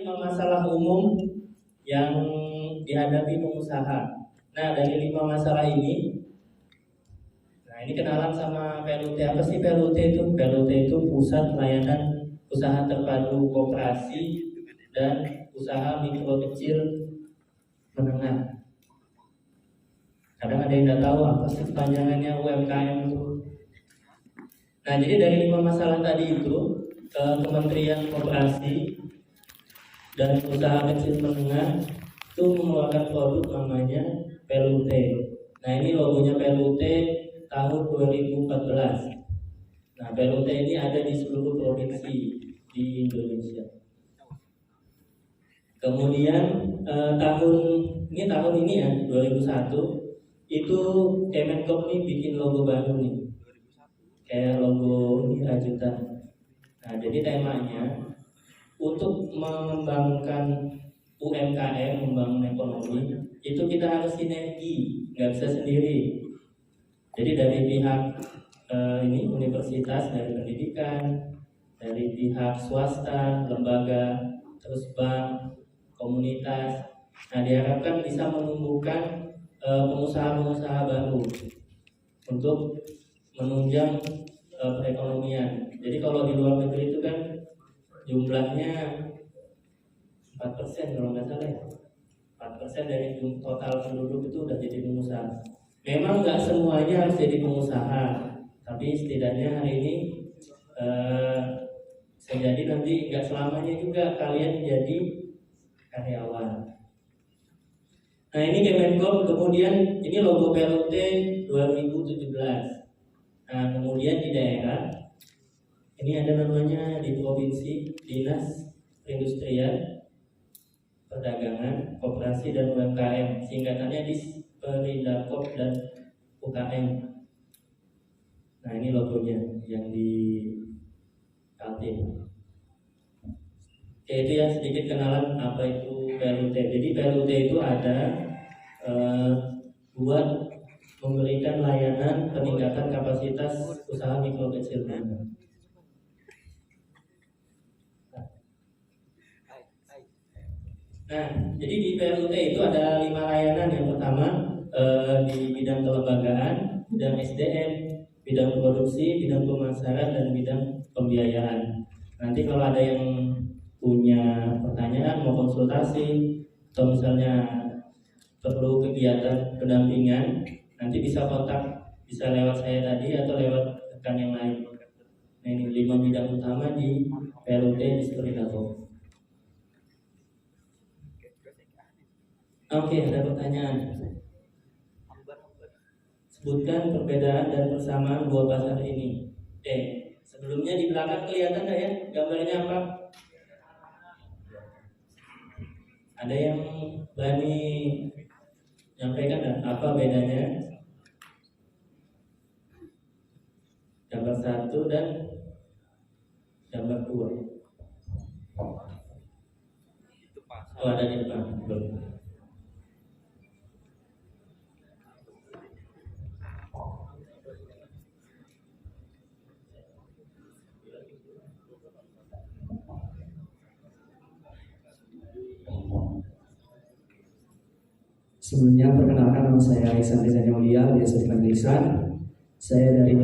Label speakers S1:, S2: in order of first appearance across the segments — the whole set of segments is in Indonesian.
S1: 5 masalah umum yang dihadapi pengusaha. Nah, dari 5 masalah ini, ini kenalan sama PLUT. Apa sih PLUT itu? PLUT itu Pusat Layanan Usaha Terpadu Koperasi dan Usaha Mikro Kecil Menengah. Kadang ada yang tidak tahu apa sih kepanjangannya UMKM itu. Nah, jadi dari 5 masalah tadi itu, Kementerian Koperasi dan Usaha Kecil Menengah itu mengeluarkan produk namanya PLUT. Nah, ini logonya PLUT tahun 2014. Nah, PLUT ini ada di seluruh provinsi di Indonesia. Kemudian tahun ini ya, 2001 itu Kemenkop nih bikin logo baru nih, kayak logo ini rajutan. Nah, jadi temanya untuk mengembangkan UMKM, membangun ekonomi, itu kita harus sinergi, nggak bisa sendiri. Jadi dari pihak ini universitas, dari pendidikan, dari pihak swasta, lembaga, terus bank, komunitas. Nah, diharapkan bisa menumbuhkan pengusaha-pengusaha baru untuk menunjang perekonomian. Jadi kalau di luar negeri itu kan jumlahnya 4% kalau nggak salah ya. 4% dari total penduduk itu udah jadi pengusaha. Memang nggak semuanya harus jadi pengusaha, tapi setidaknya hari ini bisa jadi nanti nggak selamanya juga kalian jadi karyawan. Nah, ini Kemenkop, kemudian ini logo PLUT 2017. Nah, kemudian di daerah ini ada namanya di provinsi Dinas Perindustrian, Perdagangan, Koperasi dan UMKM, singkatannya Disperindarkop dan UKM. Nah, ini logonya yang di Kaltim. Oke, itu ya sedikit kenalan apa itu PLUT. Jadi PLUT itu ada buat memberikan layanan peningkatan kapasitas usaha mikro kecil menengah. Nah, jadi di PLUT itu ada 5 layanan. Yang pertama di bidang kelembagaan, bidang SDM, bidang produksi, bidang pemasaran, dan bidang pembiayaan. Nanti kalau ada yang punya pertanyaan, mau konsultasi, atau misalnya perlu kegiatan pendampingan, nanti bisa kontak, bisa lewat saya tadi atau lewat rekan yang lain. Nah, ini 5 bidang utama di PLUT Disperindarkop. Oke, ada pertanyaan. Sebutkan perbedaan dan persamaan dua pasar ini. Sebelumnya di belakang kelihatan nggak ya gambarnya apa? Ada yang berani nyampaikan nggak apa bedanya gambar 1 dan gambar 2? Oh, ada di depan.
S2: Sebelumnya perkenalkan, nama saya Ihsan Rizal Mulia, biasa dipanggil Ihsan. Saya dari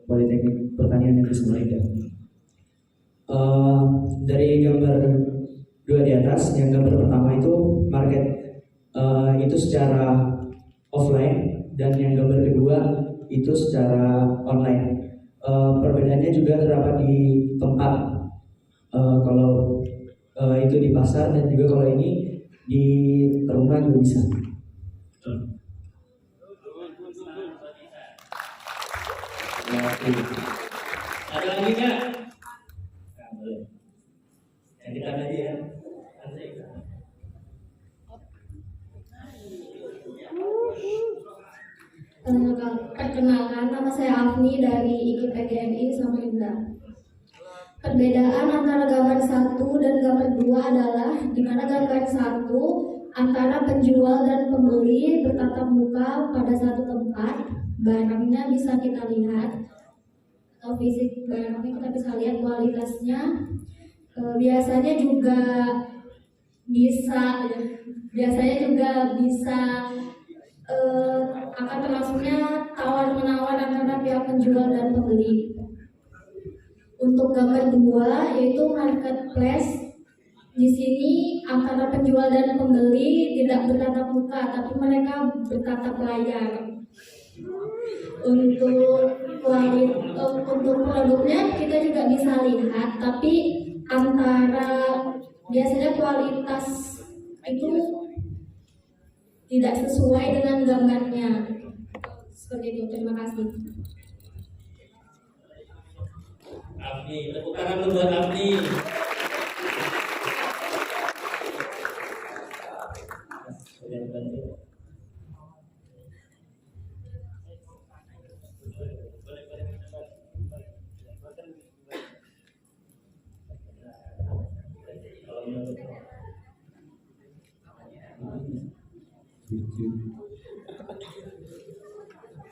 S2: Politeknik Pertanian Negeri Samarinda. Dari gambar 2 di atas, yang gambar pertama itu market itu secara offline, dan yang gambar kedua itu secara online. Perbedaannya juga terdapat di tempat. Kalau itu di pasar, dan juga kalau ini di rumah juga bisa.
S1: Ada lagi nggak? Yang kita tadi ya.
S3: Perkenalkan, nama saya Afni dari IKIP PGMI Samarinda. Perbedaan antara gambar 1 dan gambar 2 adalah di mana gambar 1 antara penjual dan pembeli bertatap muka pada satu tempat, barangnya bisa kita lihat atau fisik barangnya kita bisa lihat kualitasnya. biasanya juga bisa akan termasuknya tawar menawar antara pihak penjual dan pembeli. Untuk gambar 2 yaitu marketplace. Di sini antara penjual dan pembeli tidak bertatap muka, tapi mereka bertatap layar. Untuk produknya kita juga bisa lihat, tapi biasanya kualitas itu tidak sesuai dengan gambarnya. Seperti itu. Terima kasih.
S1: Afni, tepuk tangan dulu buat Afni.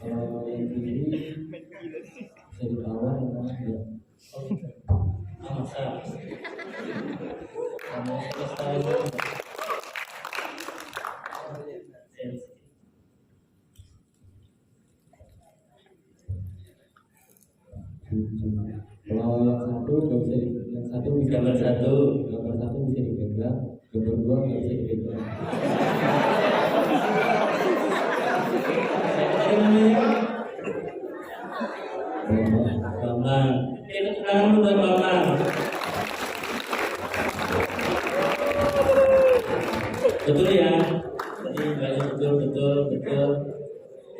S4: Kalau yang ini bisa ditawar enggak?
S1: Masa kamu selesai dulu.
S4: Kalau yang satu nggak bisa, yang satu bisa
S1: Gambar satu.
S4: gambar satu bisa dipegang, gambar 2 nggak bisa dipegang.
S1: Bambang, kita tenang dulu buat Bambang. Betul ya? Jadi banyak betul.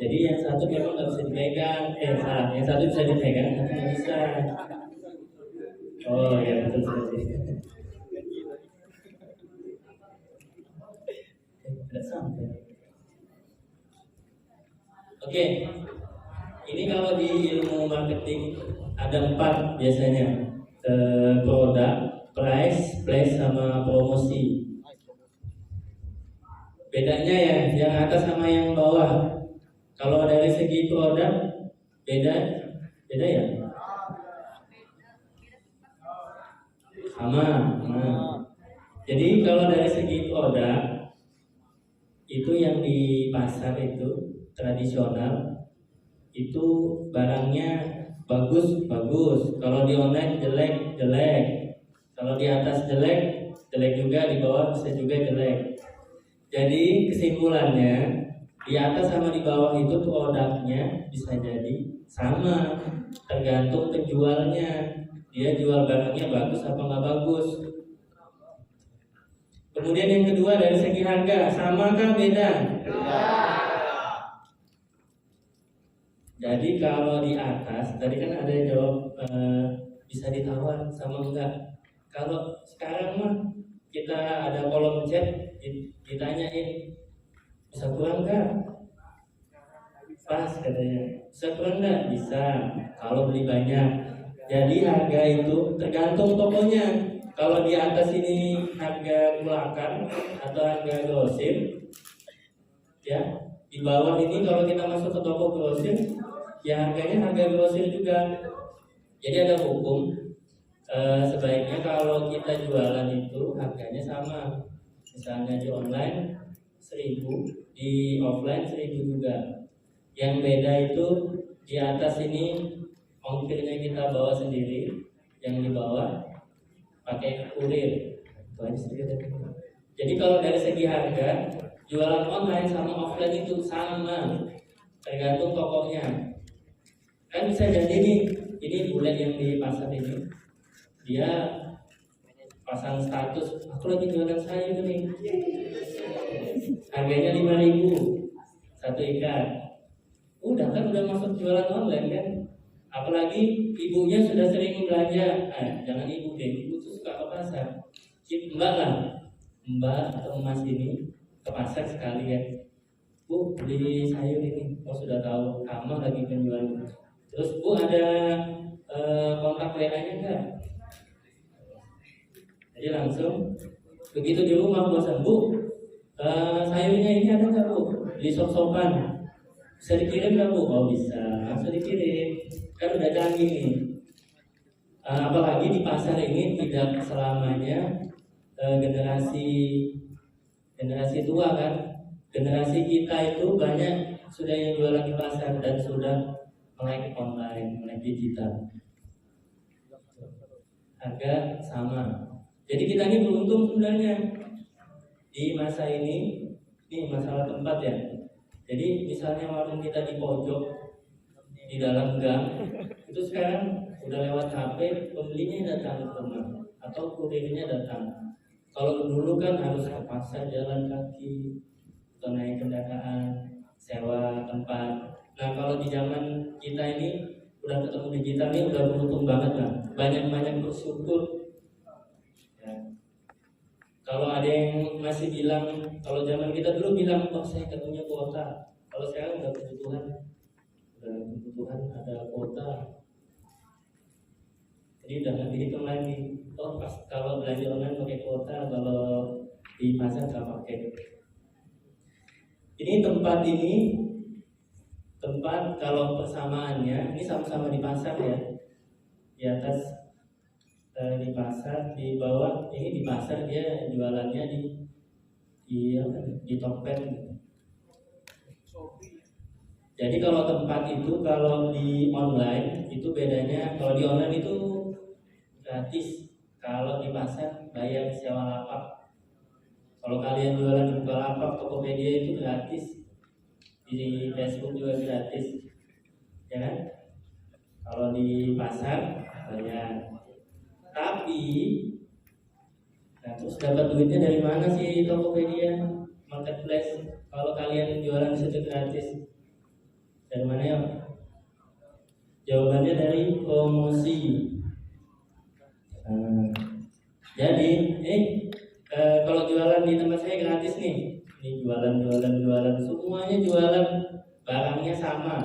S1: Jadi yang satu memang nggak bisa dipegang, salah. Yang satu bisa dipegang, tapi nggak bisa. Oh ya betul sekali. Tidak sampai. Oke, ini kalau di ilmu marketing ada 4 biasanya, produk, price, place, sama promosi. Bedanya ya, yang atas sama yang bawah. Kalau dari segi produk beda ya? Sama. Jadi kalau dari segi produk itu yang di pasar itu tradisional itu barangnya bagus. Kalau di online jelek. Kalau di atas jelek juga, di bawah bisa juga jelek. Jadi kesimpulannya di atas sama di bawah itu produknya bisa jadi sama, tergantung penjualnya. Dia jual barangnya bagus apa nggak bagus. Kemudian yang kedua dari segi harga, sama kah beda? Jadi kalau di atas, tadi kan ada yang jawab bisa ditawar sama enggak. Kalau sekarang mah kita ada kolom chat, ditanyain bisa kurang enggak? Pas katanya, bisa kurang enggak? Bisa, kalau beli banyak. Jadi harga itu tergantung tokonya. Kalau di atas ini harga belakang atau harga grosir, ya di bawah ini kalau kita masuk ke toko grosir, ya harganya harga grosir juga. Jadi ada hukum, sebaiknya kalau kita jualan itu harganya sama. Misalnya di online 1.000, di offline 1.000 juga. Yang beda itu di atas ini ongkirnya kita bawa sendiri, yang di bawah pakai kurir. Itu aja sedikit. Jadi kalau dari segi harga, jualan online sama offline itu sama, tergantung tokonya. Kan bisa jadi nih, ini bule yang di pasar ini, dia pasang status, aku lagi jualan sayur nih, harganya 5.000 satu ikat. Udah kan udah masuk jualan online kan. Apalagi ibunya sudah sering belanja, jangan ibu deh, ibu tuh suka ke pasar. Mbak atau mas ini ke pasar sekali ya. Bu, beli sayur ini, sudah tahu kamu lagi penjual. Terus bu ada kontak WA-nya enggak? Jadi langsung begitu di rumah bosan, bu, sayurnya ini ada nggak bu? Beli sop-sopan, bisa dikirim nggak bu? Oh bisa, langsung dikirim. Kan udah canggih nih. Apalagi di pasar ini tidak selamanya generasi tua kan. Generasi kita itu banyak sudah yang jualan di pasar dan sudah melek online, melek digital. Harga sama. Jadi kita ini beruntung sebenarnya di masa ini masalah tempat ya. Jadi misalnya warung kita di pojok di dalam gang, itu sekarang udah lewat HP, pembelinya datang ke rumah atau kurirnya datang. Kalau dulu kan harus ke pasar jalan kaki atau naik kendaraan, sewa tempat. Nah kalau di zaman kita ini udah ketemu digital ini udah beruntung banget lah. Banyak-banyak bersyukur. Ya. Kalau ada yang masih bilang, kalau zaman kita dulu bilang, oh saya gak punya kuota. Kalau sekarang udah kebutuhan ada kuota. Jadi udah nggak dihitung lagi. Oh pas kalau belanja online pakai kuota, kalau di pasar nggak pakai. Ini tempat kalau persamaannya ini sama-sama di pasar ya. Di atas di pasar, di bawah ini di pasar dia jualannya di Tokped. Jadi kalau tempat itu kalau di online itu bedanya, kalau di online itu gratis, kalau di pasar bayar sewa lapak. Kalau kalian jualan di Bukalapak, Tokopedia itu gratis, di Facebook juga gratis, ya kan? Kalau di pasar bayar. Tapi, nah terus dapat duitnya dari mana sih Tokopedia, marketplace? Kalau kalian jualan di situ gratis, dari mana ya? Jawabannya dari promosi. Jadi, kalau jualan di tempat saya gratis nih. Ini jualan, semuanya jualan, barangnya sama,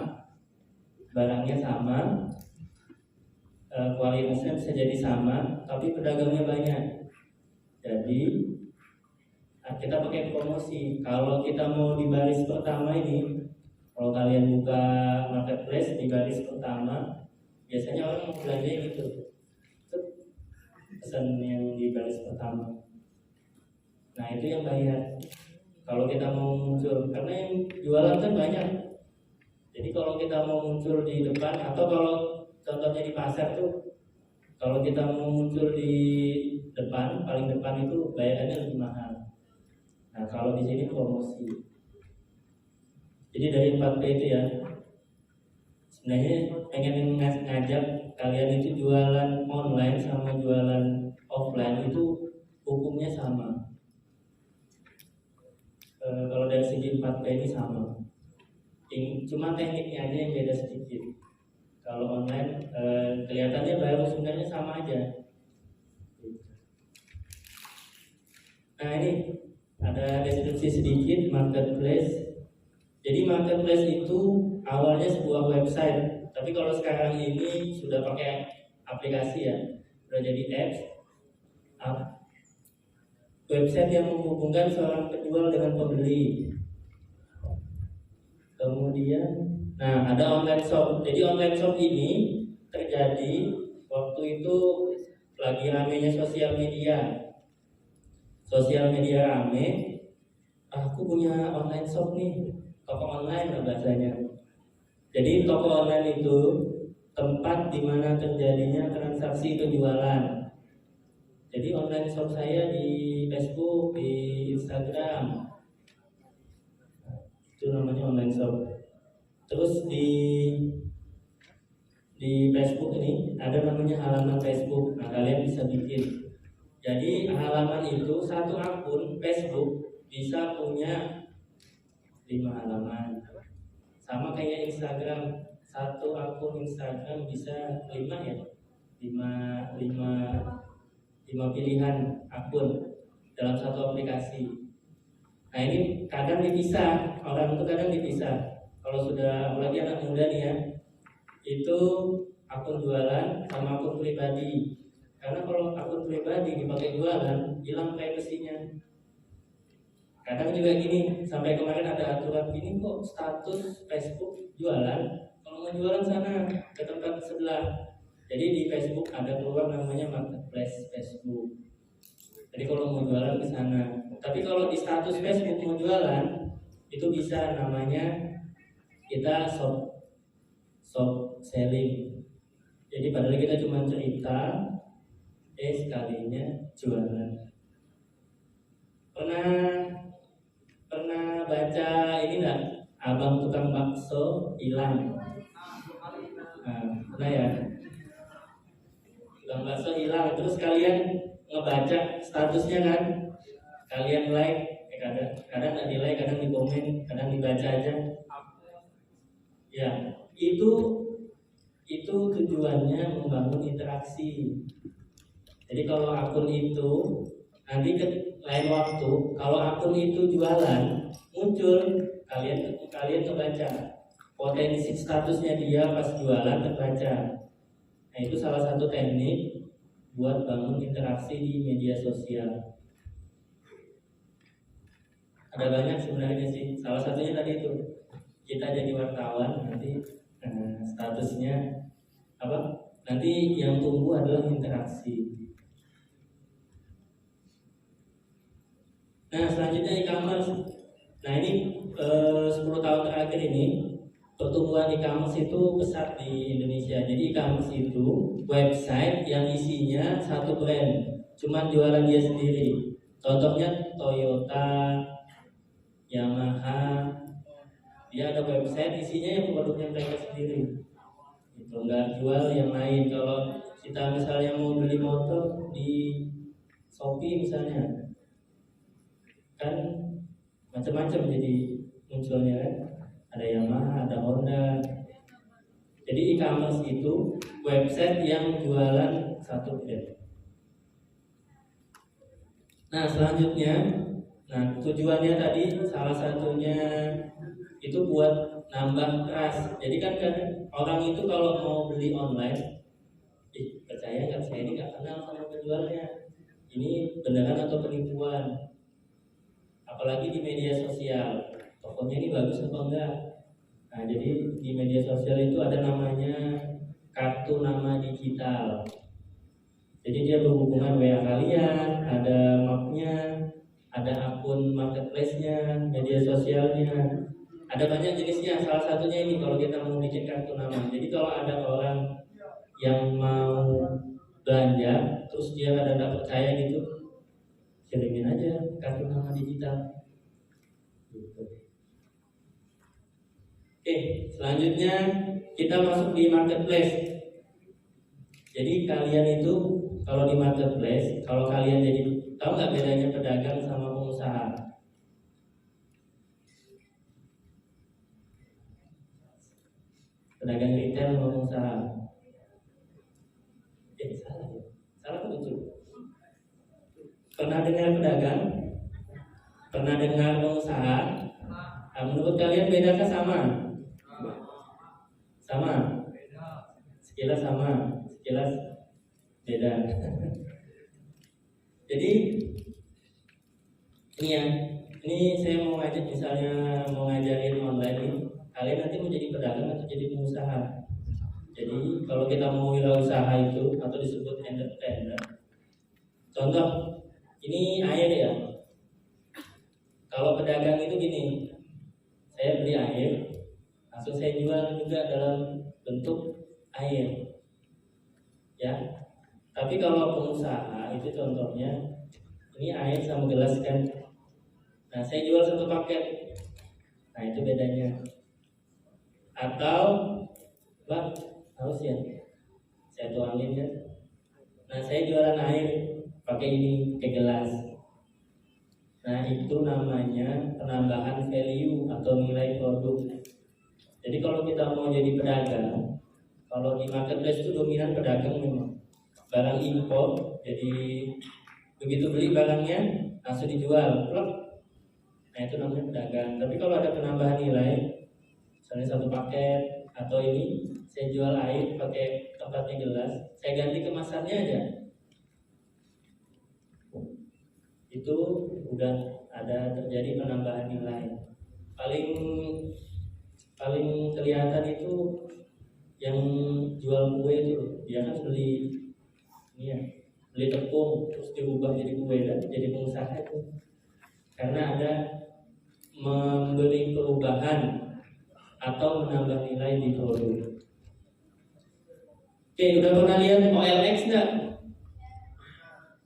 S1: kualitasnya bisa jadi sama, tapi pedagangnya banyak. Jadi kita pakai promosi. Kalau kita mau di baris pertama ini, kalau kalian buka marketplace di baris pertama, biasanya orang mau belanja gitu, pesan yang di baris pertama. Nah itu yang bayar. Kalau kita mau muncul, karena yang jualan kan banyak. Jadi kalau kita mau muncul di depan, atau kalau contohnya di pasar tuh, kalau kita mau muncul di depan, paling depan itu bayarannya lebih mahal. Nah kalau di sini promosi. Jadi dari 4P itu ya, sebenarnya pengen ngajak kalian itu jualan online sama jualan offline itu hukumnya sama. Kalau dari segi 4P ini sama, cuma tekniknya aja yang beda sedikit. Kalau online kelihatannya baru, sebenarnya sama aja. Nah ini ada deskripsi sedikit marketplace. Jadi marketplace itu awalnya sebuah website, tapi kalau sekarang ini sudah pakai aplikasi ya, sudah jadi apps. Website yang menghubungkan seorang penjual dengan pembeli. Kemudian, nah ada online shop. Jadi online shop ini terjadi waktu itu lagi ramenya sosial media. Sosial media rame. Aku punya online shop nih, toko online lah bahasanya. Jadi toko online itu tempat di mana terjadinya transaksi penjualan. Jadi online shop saya di Facebook, di Instagram, itu namanya online shop. Terus di Facebook ini ada namanya halaman Facebook. Nah kalian bisa bikin. Jadi halaman itu satu akun Facebook bisa punya 5 halaman. Sama kayak Instagram, satu akun Instagram bisa 5 ya, 5 pilihan akun dalam satu aplikasi. Nah ini kadang dipisah, orang itu kadang dipisah. Kalau sudah, apalagi anak muda nih ya, itu akun jualan sama akun pribadi. Karena kalau akun pribadi dipakai jualan, hilang privasinya. Kadang juga gini, sampai kemarin ada aturan gini kok, status Facebook jualan, kalau mau jualan sana ke tempat sebelah. Jadi di Facebook ada keluar namanya marketplace Facebook. Jadi kalau mau jualan ke sana. Tapi kalau di status Facebook mau jualan itu bisa namanya kita shop selling. Jadi padahal kita cuma cerita, sekalinya jualan. Pernah baca ini nggak? Abang tukang bakso hilang. Pernah ya? Tukang bakso hilang. Terus kalian ngebaca statusnya kan? Kalian like, kadang nggak di like, kadang di komen, kadang dibaca aja. Ya, itu tujuannya membangun interaksi. Jadi kalau akun itu nanti ke lain waktu, kalau akun itu jualan muncul, kalian kebaca potensi statusnya dia pas jualan terbaca. Nah itu salah satu teknik buat bangun interaksi di media sosial. Ada banyak sebenarnya sih. Salah satunya tadi itu kita jadi wartawan nanti statusnya apa? Nanti yang tumbuh adalah interaksi. Nah selanjutnya e-commerce. Nah ini 10 tahun terakhir ini pertumbuhan e-commerce itu pesat di Indonesia. Jadi e-commerce itu website yang isinya satu brand, cuman jualan dia sendiri. Contohnya Toyota, Yamaha, dia ada website isinya yang produknya mereka sendiri. Itu nggak jual yang lain. Kalau kita misalnya mau beli motor di Shopee misalnya, kan macam-macam jadi munculnya kan, ada Yamaha, ada Honda. Jadi e-commerce itu website yang jualan satu brand. Nah selanjutnya, tujuannya tadi salah satunya itu buat nambah trust. Jadi kan orang itu kalau mau beli online, percaya nggak, saya ini nggak kenal sama penjualnya, ini beneran atau penipuan. Apalagi di media sosial, tokonya ini bagus atau enggak. Nah jadi di media sosial itu ada namanya kartu nama digital. Jadi dia berhubungan WA kalian, ada mapnya, ada akun marketplace-nya, media sosialnya. Ada banyak jenisnya, salah satunya ini kalau kita mau bikin kartu nama. Jadi kalau ada orang yang mau belanja, terus dia ada percaya gitu, kirimin aja kartu nama digital. Selanjutnya kita masuk di marketplace. Jadi kalian itu kalau di marketplace, kalau kalian jadi tahu nggak bedanya pedagang sama pengusaha? Pedagang retail sama pengusaha? Salah ya? Salah atau betul? Pernah dengar pedagang? Pernah dengar pengusaha? Nah, menurut kalian bedakah sama? Sama? Sekilas sama, sekilas beda. Jadi ini ya, ini saya mau ngajak, misalnya mau ngajarin online ini, kalian nanti mau jadi pedagang atau jadi pengusaha. Jadi kalau kita mau wirausaha itu atau disebut entrepreneur, contoh ini air ya. Kalau pedagang itu gini, saya beli air, langsung saya jual juga dalam bentuk air, ya. Tapi kalau pengusaha itu contohnya, ini air sama gelas kan. Nah saya jual satu paket, nah itu bedanya. Atau, Bang, haus ya, saya tuangin kan. Nah saya jualan air pakai ini, pakai gelas. Nah itu namanya penambahan value atau nilai produk. Jadi kalau kita mau jadi pedagang, kalau di marketplace itu dominan pedagang memang barang impor. Jadi begitu beli barangnya langsung dijual, plok. Nah itu namanya pedagang. Tapi kalau ada penambahan nilai, misalnya satu paket atau ini saya jual air pakai tempatnya gelas, saya ganti kemasannya aja, itu udah ada terjadi penambahan nilai. Paling kelihatan itu yang jual kue itu, dia kan beli ini ya, beli tepung terus diubah jadi kue dan jadi pengusaha itu karena ada memberi perubahan atau menambah nilai di produk. Oke, udah pernah lihat OLX enggak?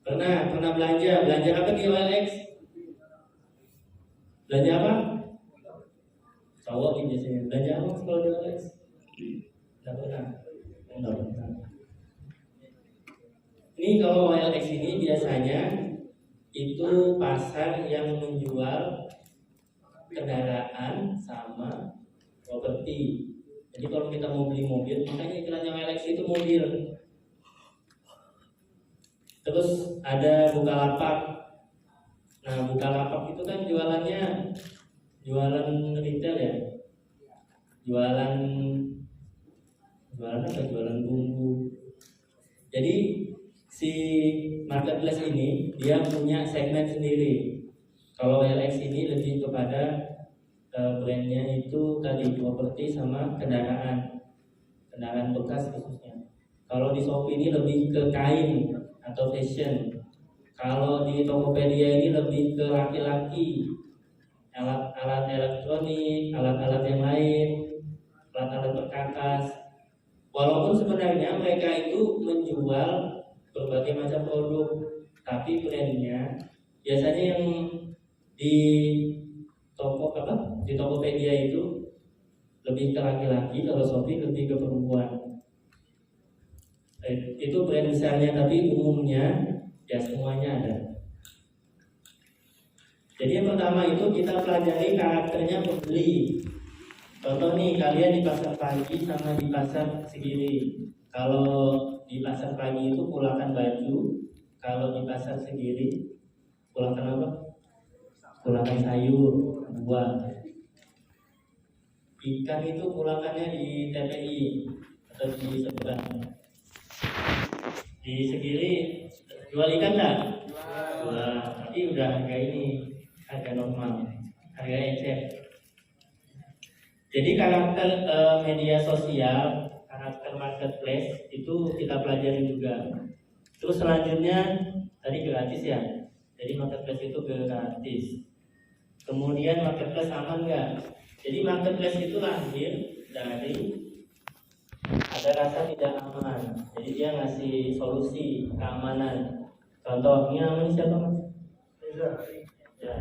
S1: Pernah belanja apa di OLX? Belanja apa? Cowok ini biasanya belanja apa kalau di OLX? Enggak pernah. Ini kalau OLX ini biasanya itu pasar yang menjual kendaraan sama properti. Jadi kalau kita mau beli mobil, makanya istilahnya OLX itu mobil. Terus ada Bukalapak. Nah, Bukalapak itu kan jualannya jualan retail ya. Jualan apa? Jualan bumbu. Jadi si marketplace ini dia punya segmen sendiri. Kalau OLX ini lebih kepada brandnya itu tadi properti sama kendaraan bekas khususnya. Kalau di Shopee ini lebih ke kain atau fashion. Kalau di Tokopedia ini lebih ke laki-laki, alat-alat elektronik, alat-alat yang lain, alat-alat perkakas. Walaupun sebenarnya mereka itu menjual berbagai macam produk, tapi brandnya biasanya yang di di Tokopedia itu lebih ke laki-laki, kalau Shopee lebih ke perempuan. Itu brand besarnya, tapi umumnya ya semuanya ada. Jadi yang pertama itu kita pelajari karakternya pembeli. Contoh nih, kalian di pasar pagi sama di pasar segiri. Kalau di pasar pagi itu pulakan baju, kalau di pasar segiri pulakan apa? Pulakan sayur, buah. Ikan itu pulakannya di TPI atau di seberang. Di segiri jual ikan nggak? Jual. Tapi udah harga ini, harga normal, harga ecer. Jadi karakter media sosial, karakter marketplace itu kita pelajari juga. Terus selanjutnya tadi gratis ya. Jadi marketplace itu gratis. Kemudian marketplace aman nggak? Jadi marketplace itu lahir dari ada rasa tidak aman. Jadi dia ngasih solusi keamanan. Contohnya ini siapa mas? Ya.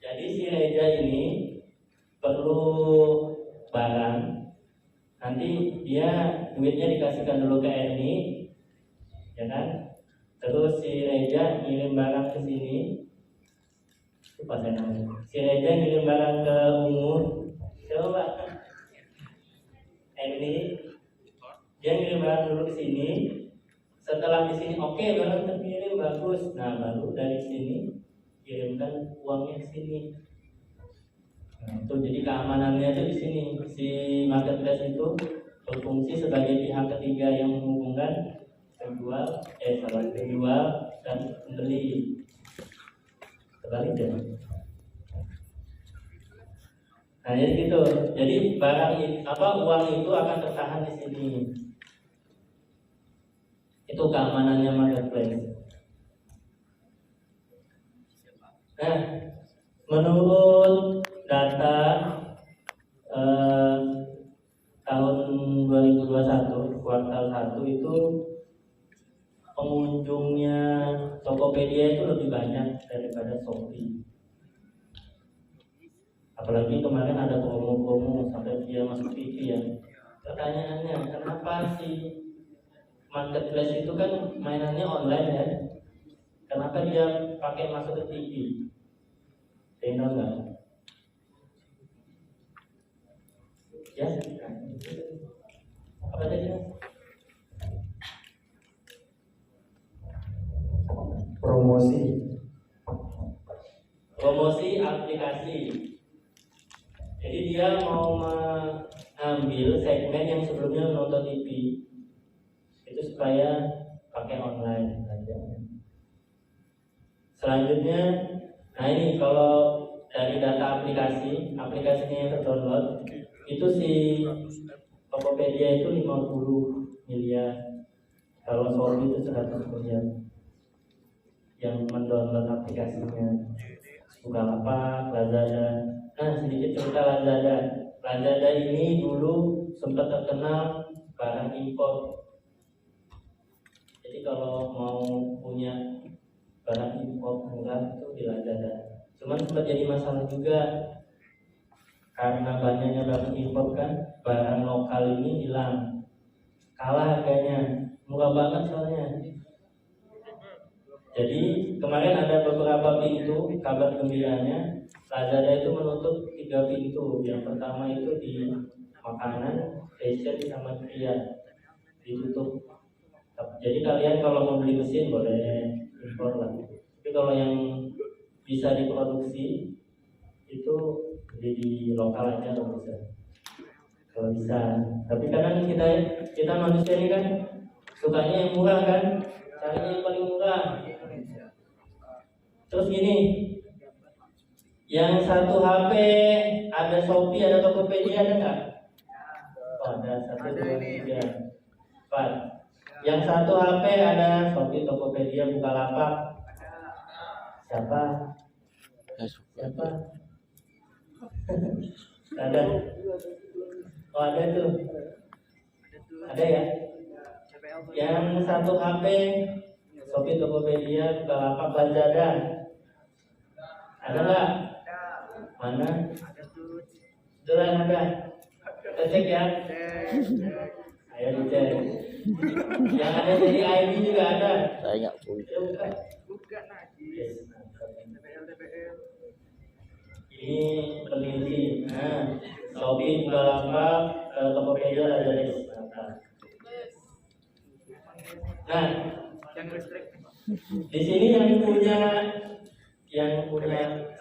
S1: Jadi si Reza ini perlu barang, nanti dia duitnya dikasihkan dulu ke Erni, ya kan? Terus si Reza ngirim barang ke sini, si Reza ngirim barang ke Umur, coba Erni, dia ngirim barang dulu ke sini. Setelah di sini oke, barang terkirim bagus, nah baru dari sini kirimkan uangnya ke sini. Nah, itu jadi keamanannya itu di sini. Si marketplace itu berfungsi sebagai pihak ketiga yang menghubungkan penjual dan pembeli. Terbalik ya. Nah jadi gitu. Jadi uang itu akan tertahan di sini. Itu keamanannya marketplace. Nah, menurut data tahun 2021 kuartal 1 itu pengunjungnya Tokopedia itu lebih banyak daripada Shopee. Apalagi kemarin ada promo-promo sampai dia masuk TV ya. Pertanyaannya, kenapa sih marketplace itu kan mainannya online ya? Kenapa dia pakai masuk ke TV? Tahu nggak? Ya, apa tadi? Promosi aplikasi. Jadi dia mau mengambil segmen yang sebelumnya nonton TV itu supaya pakai online aja. Selanjutnya, Nah ini kalau dari data aplikasinya yang terdownload itu si Tokopedia itu 50 miliar, kalau Shopee itu 100 miliar yang mendownload aplikasinya. Bukalapak, Lazada. Nah sedikit cerita Lazada. Lazada ini dulu sempat terkenal barang impor. Jadi kalau mau punya barang impor murah itu di Lazada. Cuman sempat jadi masalah juga karena banyaknya barang impor kan, barang lokal ini hilang, kalah harganya, murah banget soalnya. Jadi kemarin ada beberapa pintu, kabar gembiranya Lazada itu menutup 3 pintu. Yang pertama itu di makanan, fashion sama kria ditutup. Jadi kalian kalau mau beli mesin boleh impor lah. Tapi kalau yang bisa diproduksi itu beli di lokal aja kalau bisa. Kalau bisa. Tapi kadang kita manusia ini kan sukanya yang murah kan, carinya yang paling murah. Terus gini, yang satu HP ada Shopee, ada Tokopedia, ada nggak? Oh, ada 1, 2, 3, 4. Yang satu HP ada Shopee, Tokopedia, Bukalapak. Siapa? Siapa? Ada. Oh ada tuh. Ada ya? Yang satu HP Shopee, Tokopedia, Bukalapak, Lazada. Ada nggak? Mana? Betulan ada. Kita cek ya. Ayo dicek. Yang ada dari ID juga ada.
S4: Saya nggak punya.
S1: Buka. Ini peneliti. Nah, Shopee, Bukalapak, Tokopedia, Lazada. Nah, di sini yang punya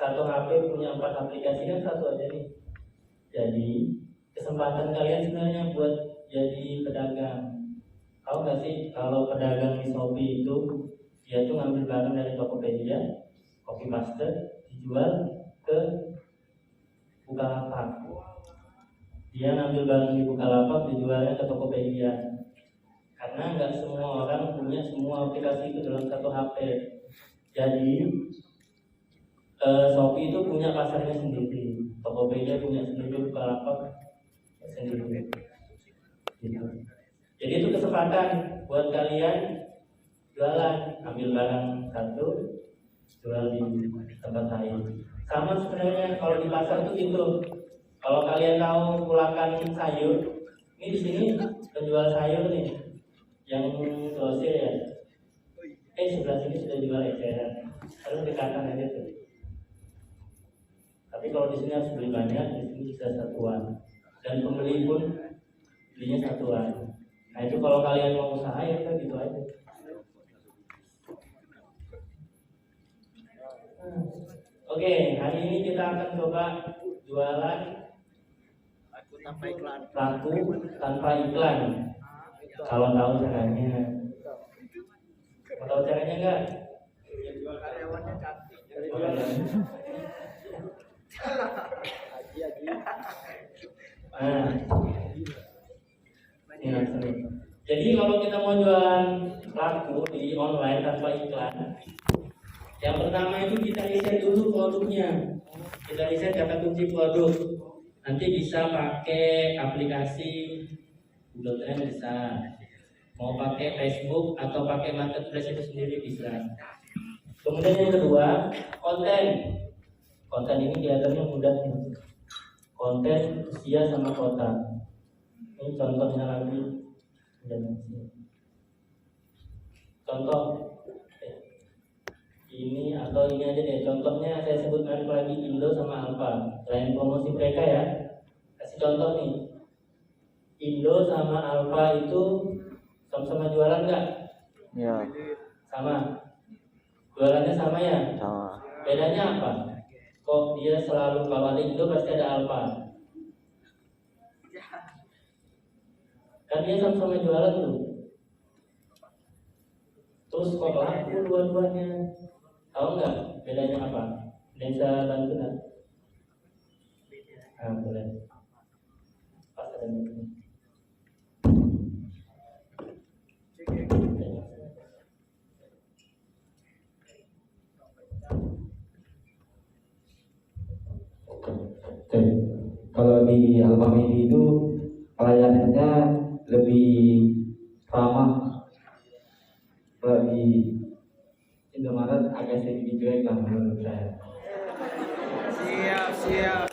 S1: satu HP punya 4 aplikasi kan satu aja nih. Jadi kesempatan kalian sebenarnya buat jadi pedagang. Tahu nggak sih kalau pedagang di Shopee itu dia tuh ngambil barang dari Tokopedia, copy paste, dijual ke Bukalapak. Dia ngambil barang di Bukalapak, dijualnya ke Tokopedia. Karena nggak semua orang punya semua aplikasi itu dalam satu HP. Jadi Shopee itu punya pasarnya sendiri, Tokopedia punya sendiri, Bukalapak sendiri. Gitu. Jadi itu kesempatan buat kalian jualan, ambil barang satu, jual di tempat lain. Sama sebenarnya kalau di pasar tuh gitu. Kalau kalian tahu Pulakan sayur, ini di sini penjual sayur nih, yang grosir ya. Sebelah sini sudah jual eceran, harus dikatakan aja tuh. Tapi kalau di sini harus beli banyak, di sini bisa satuan. Dan pembeli pun belinya satuan. Nah itu kalau kalian mau usaha ya kan gitu aja. Oke, hari ini kita akan coba jualan laku tanpa iklan. Kalau tahu caranya, mau tahu caranya enggak? Jual karyawannya cantik. Jadi kalau kita mau jualan laku di online tanpa iklan, yang pertama itu kita riset dulu produknya. Kita riset kata kunci produk. Nanti bisa pakai aplikasi Google Trend bisa. Mau pakai Facebook atau pakai marketplace itu sendiri bisa. Kemudian yang kedua, konten. Konten ini kelihatannya mudah nih. Konten usia sama kota. Ini contohnya lagi. Contoh ini atau ini aja deh. Contohnya saya sebut lagi Indo sama Alfa. Selain promosi mereka ya, kasih contoh nih. Indo sama Alfa itu sama-sama jualan nggak?
S4: Ya.
S1: Sama. Jualannya sama ya?
S4: Sama.
S1: Bedanya apa? Kok dia selalu kalau ada Indo pasti ada Alfa? Kan dia sama-sama jualan tuh. Terus kok laku dua-duanya? Tahu nggak bedanya apa? Bisa bantu nggak? Boleh. Pas ada ini.
S4: Oke. Kalau di Alfamidi itu pelayanannya lebih ramah. Kalau di Indomaret agak sedikit jelek lah menurut saya.
S5: Siap.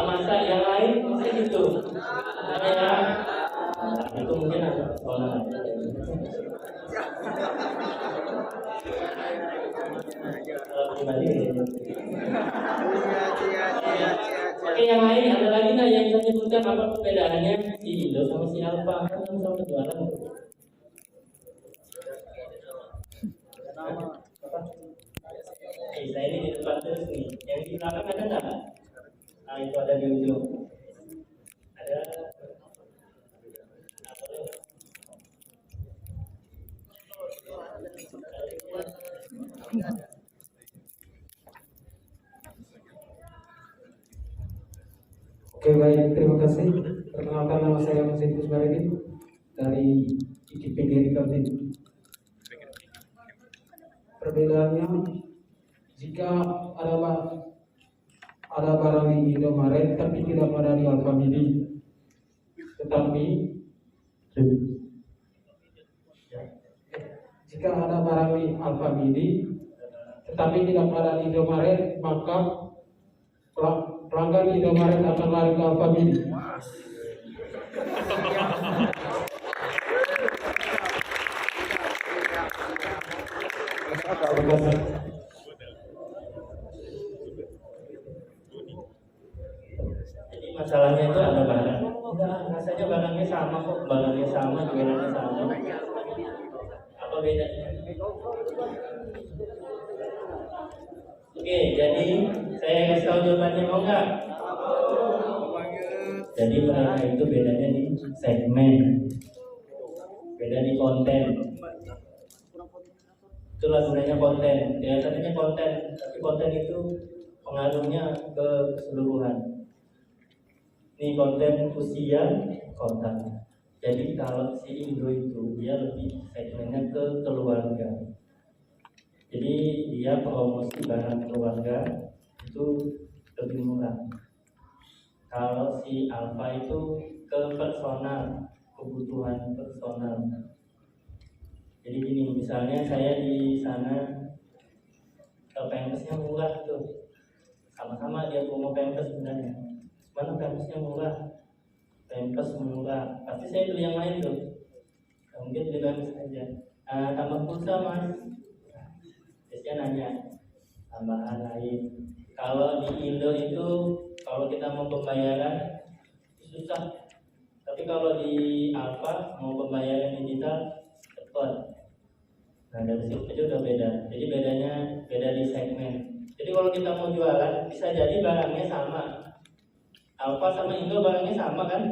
S1: Masa yang lain mungkin gitu. Ya, itu mungkin ada soal. Pribadi. Oke, yang lain ada lagi nggak yang bisa menyebutkan apa perbedaannya si Indo sama si Alfa? Kan sama kejualan. Saya ini di depan terus nih. Yang di belakang ada nggak? Nah, itu ada di ujung. Ada.
S6: Oke, baik, terima kasih. Perkenalkan, nama saya Mas Baridin dari IKPG Kaltim. Perbedaannya, jika ada barang di Indomaret tapi tidak ada di Alfamidi, tetapi jika ada barang di Alfamidi tetapi tidak ada di Indomaret, maka pelanggan Indomaret akan lari ke Alfamidi. Terima kasih.
S1: Jadi masalahnya itu ada barang. Enggak, rasanya barangnya sama kok, barangnya sama, jualannya sama. Apa bedanya? Oke, jadi saya kasih tahu jawabannya, mau nggak? Jadi mereka itu bedanya di segmen, beda di konten. Itulah gunanya konten. Ya katanya konten, tapi konten itu pengaruhnya ke keseluruhan. Ini konten usia kota. Jadi kalau si Indo itu dia lebih segmennya ke keluarga. Jadi dia promosi barang keluarga itu lebih murah. Kalau si Alfa itu ke personal, kebutuhan personal. Jadi gini, misalnya saya di sana Pampers-nya murah tuh, sama-sama dia promo Pampers sebenarnya. Mana Pampers-nya murah, Pampers murah, pasti saya beli yang lain tuh. Mungkin beli Pampers aja. Tambah pulsa mas, biasanya nanya tambahan lain. Kalau di Indo itu kalau kita mau pembayaran susah, tapi kalau di Alfa mau pembayaran digital cepat. Nah dari situ aja udah beda. Jadi bedanya beda di segmen. Jadi kalau kita mau jualan bisa jadi barangnya sama. Alfa sama Indo barangnya sama kan?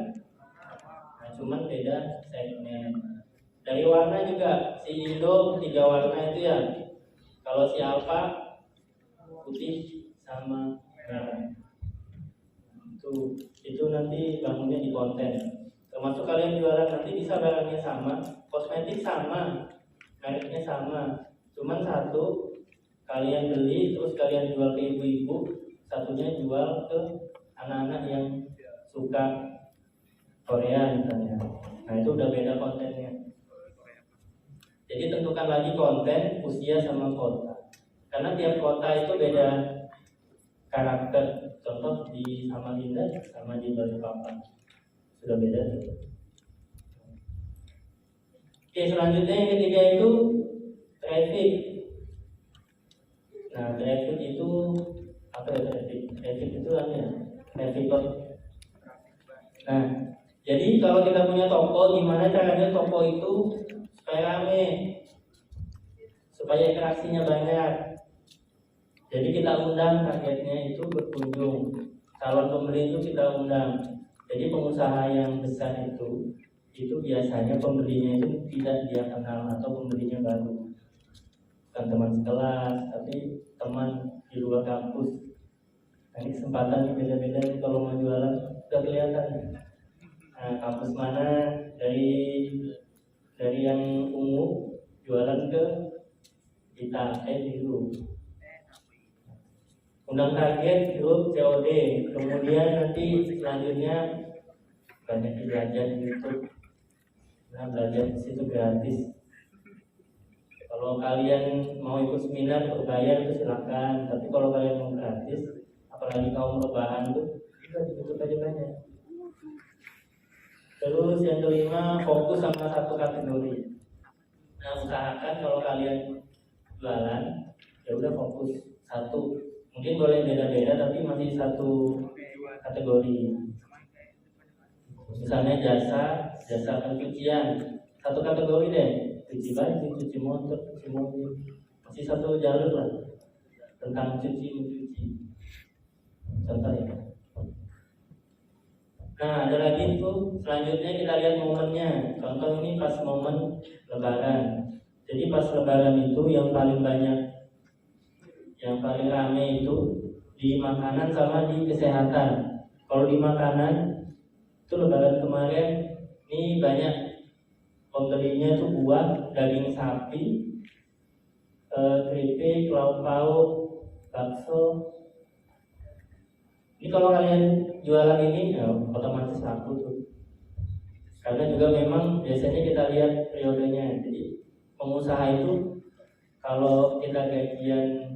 S1: Nah cuman beda segmen. Dari warna juga si Indo 3 warna itu ya. Kalau si Alfa putih sama merah. Itu nanti bangunnya di konten. Termasuk kalian jualan nanti bisa barangnya sama, kosmetik sama, mereknya sama. Cuman satu kalian beli terus kalian jual ke ibu-ibu, satunya jual ke anak-anak yang suka Korea misalnya. Nah itu udah beda kontennya. Jadi tentukan lagi konten, usia sama kota. Karena tiap kota itu beda karakter. Contoh di Samarinda sama di Balikpapan sudah beda tuh. Oke, selanjutnya yang ketiga itu traffic. Nah traffic itu apa ya traffic? Traffic itu apa ya? Traffic kok. Nah jadi kalau kita punya toko, gimana caranya toko itu supaya rame, supaya interaksinya banyak. Jadi kita undang targetnya itu berkunjung, calon pembeli itu kita undang. Jadi pengusaha yang besar itu biasanya pembelinya itu tidak dia kenal atau pembelinya baru. bukan teman sekelas, tapi teman di luar kampus. Nah, ini kesempatan beda-beda nih kalau mau jualan udah kelihatan. Nah, kampus mana dari yang ungu jualan ke kita dulu. Undang target grup COD, kemudian nanti selanjutnya banyak belajar di YouTube. Nah, belajar di situ gratis. Kalau kalian mau ikut seminar berbayar itu silakan, tapi kalau kalian mau gratis, apalagi kaum rebahan tuh, bisa di YouTube aja banyak. Terus yang kelima, fokus sama satu kategori. Nah, usahakan kalau kalian jualan, ya udah fokus satu. Mungkin boleh beda-beda, tapi masih satu kategori. Misalnya jasa pencucian, satu kategori deh. Cuci baju, cuci motor, cuci mobil, masih satu jalur lah tentang mencuci. Contoh ya. Nah, ada lagi tuh selanjutnya kita lihat momennya. Contoh ini pas momen Lebaran. Jadi pas Lebaran itu yang paling banyak, yang paling rame itu di makanan sama di kesehatan. Kalau di makanan itu Lebaran kemarin ini banyak pembelinya tuh buah, daging sapi, keripik, lauk pauk, bakso. Ini kalau kalian jualan ini ya, otomatis laku tuh. Karena juga memang biasanya kita lihat periodenya. Jadi pengusaha itu kalau kita gajian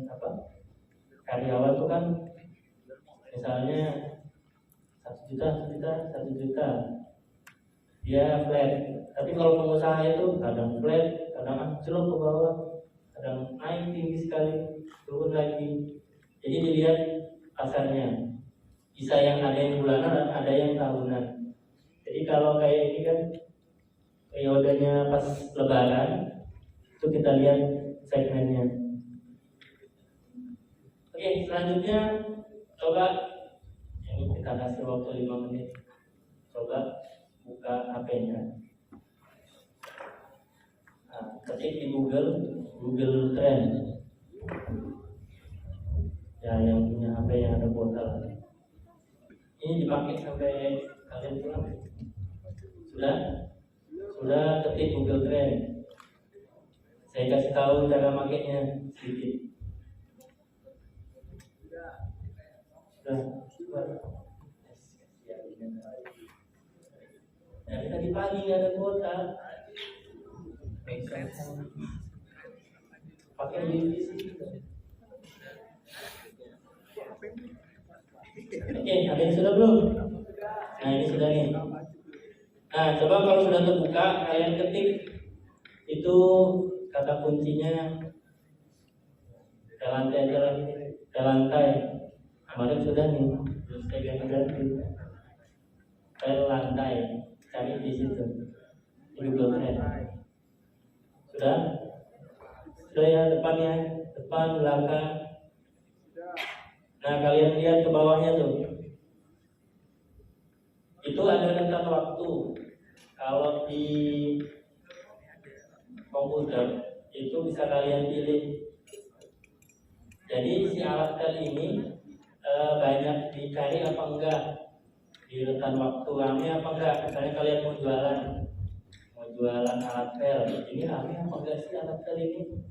S1: karyawan tuh kan misalnya 1 juta dia flat. Tapi kalau pengusaha itu kadang flat, kadang anjlok ke bawah, kadang naik tinggi sekali, turun lagi. Jadi dilihat pasarnya. Bisa yang ada yang bulanan, ada yang tahunan. Jadi kalau kayak ini kan periodenya pas Lebaran, itu kita lihat segmennya. Oke, selanjutnya coba ini kita kasih waktu 5 menit. Coba buka HP-nya. Nah, ketik di Google Trend. Ya, yang punya HP yang ada kuota. Ini dipakai sampai kalian pulang. Sudah ketik Google Trend. Saya kasih tahu cara makainya sedikit. Sudah. Dari tadi pagi nggak ada kuota. Pakai divisi. Oke, ada yang sudah belum? Nah, ini sudah nih. Nah, coba kalau sudah terbuka, kalian ketik itu kata kuncinya ke lantai aja lagi. Ke lantai. Kemarin sudah nih, terus saya ganti. Ke lantai, cari di situ. Di Google Trend. Sudah? Sudah ya, depannya, depan, belakang. Nah, kalian lihat ke bawahnya tuh. Itu ada rentan waktu. Kalau di komputer itu bisa kalian pilih. Jadi si alat tel ini banyak dicari apa enggak, di rentan waktu rame apa enggak. Misalnya kalian mau jualan alat tel, ini rame apa enggak sih alat tel ini?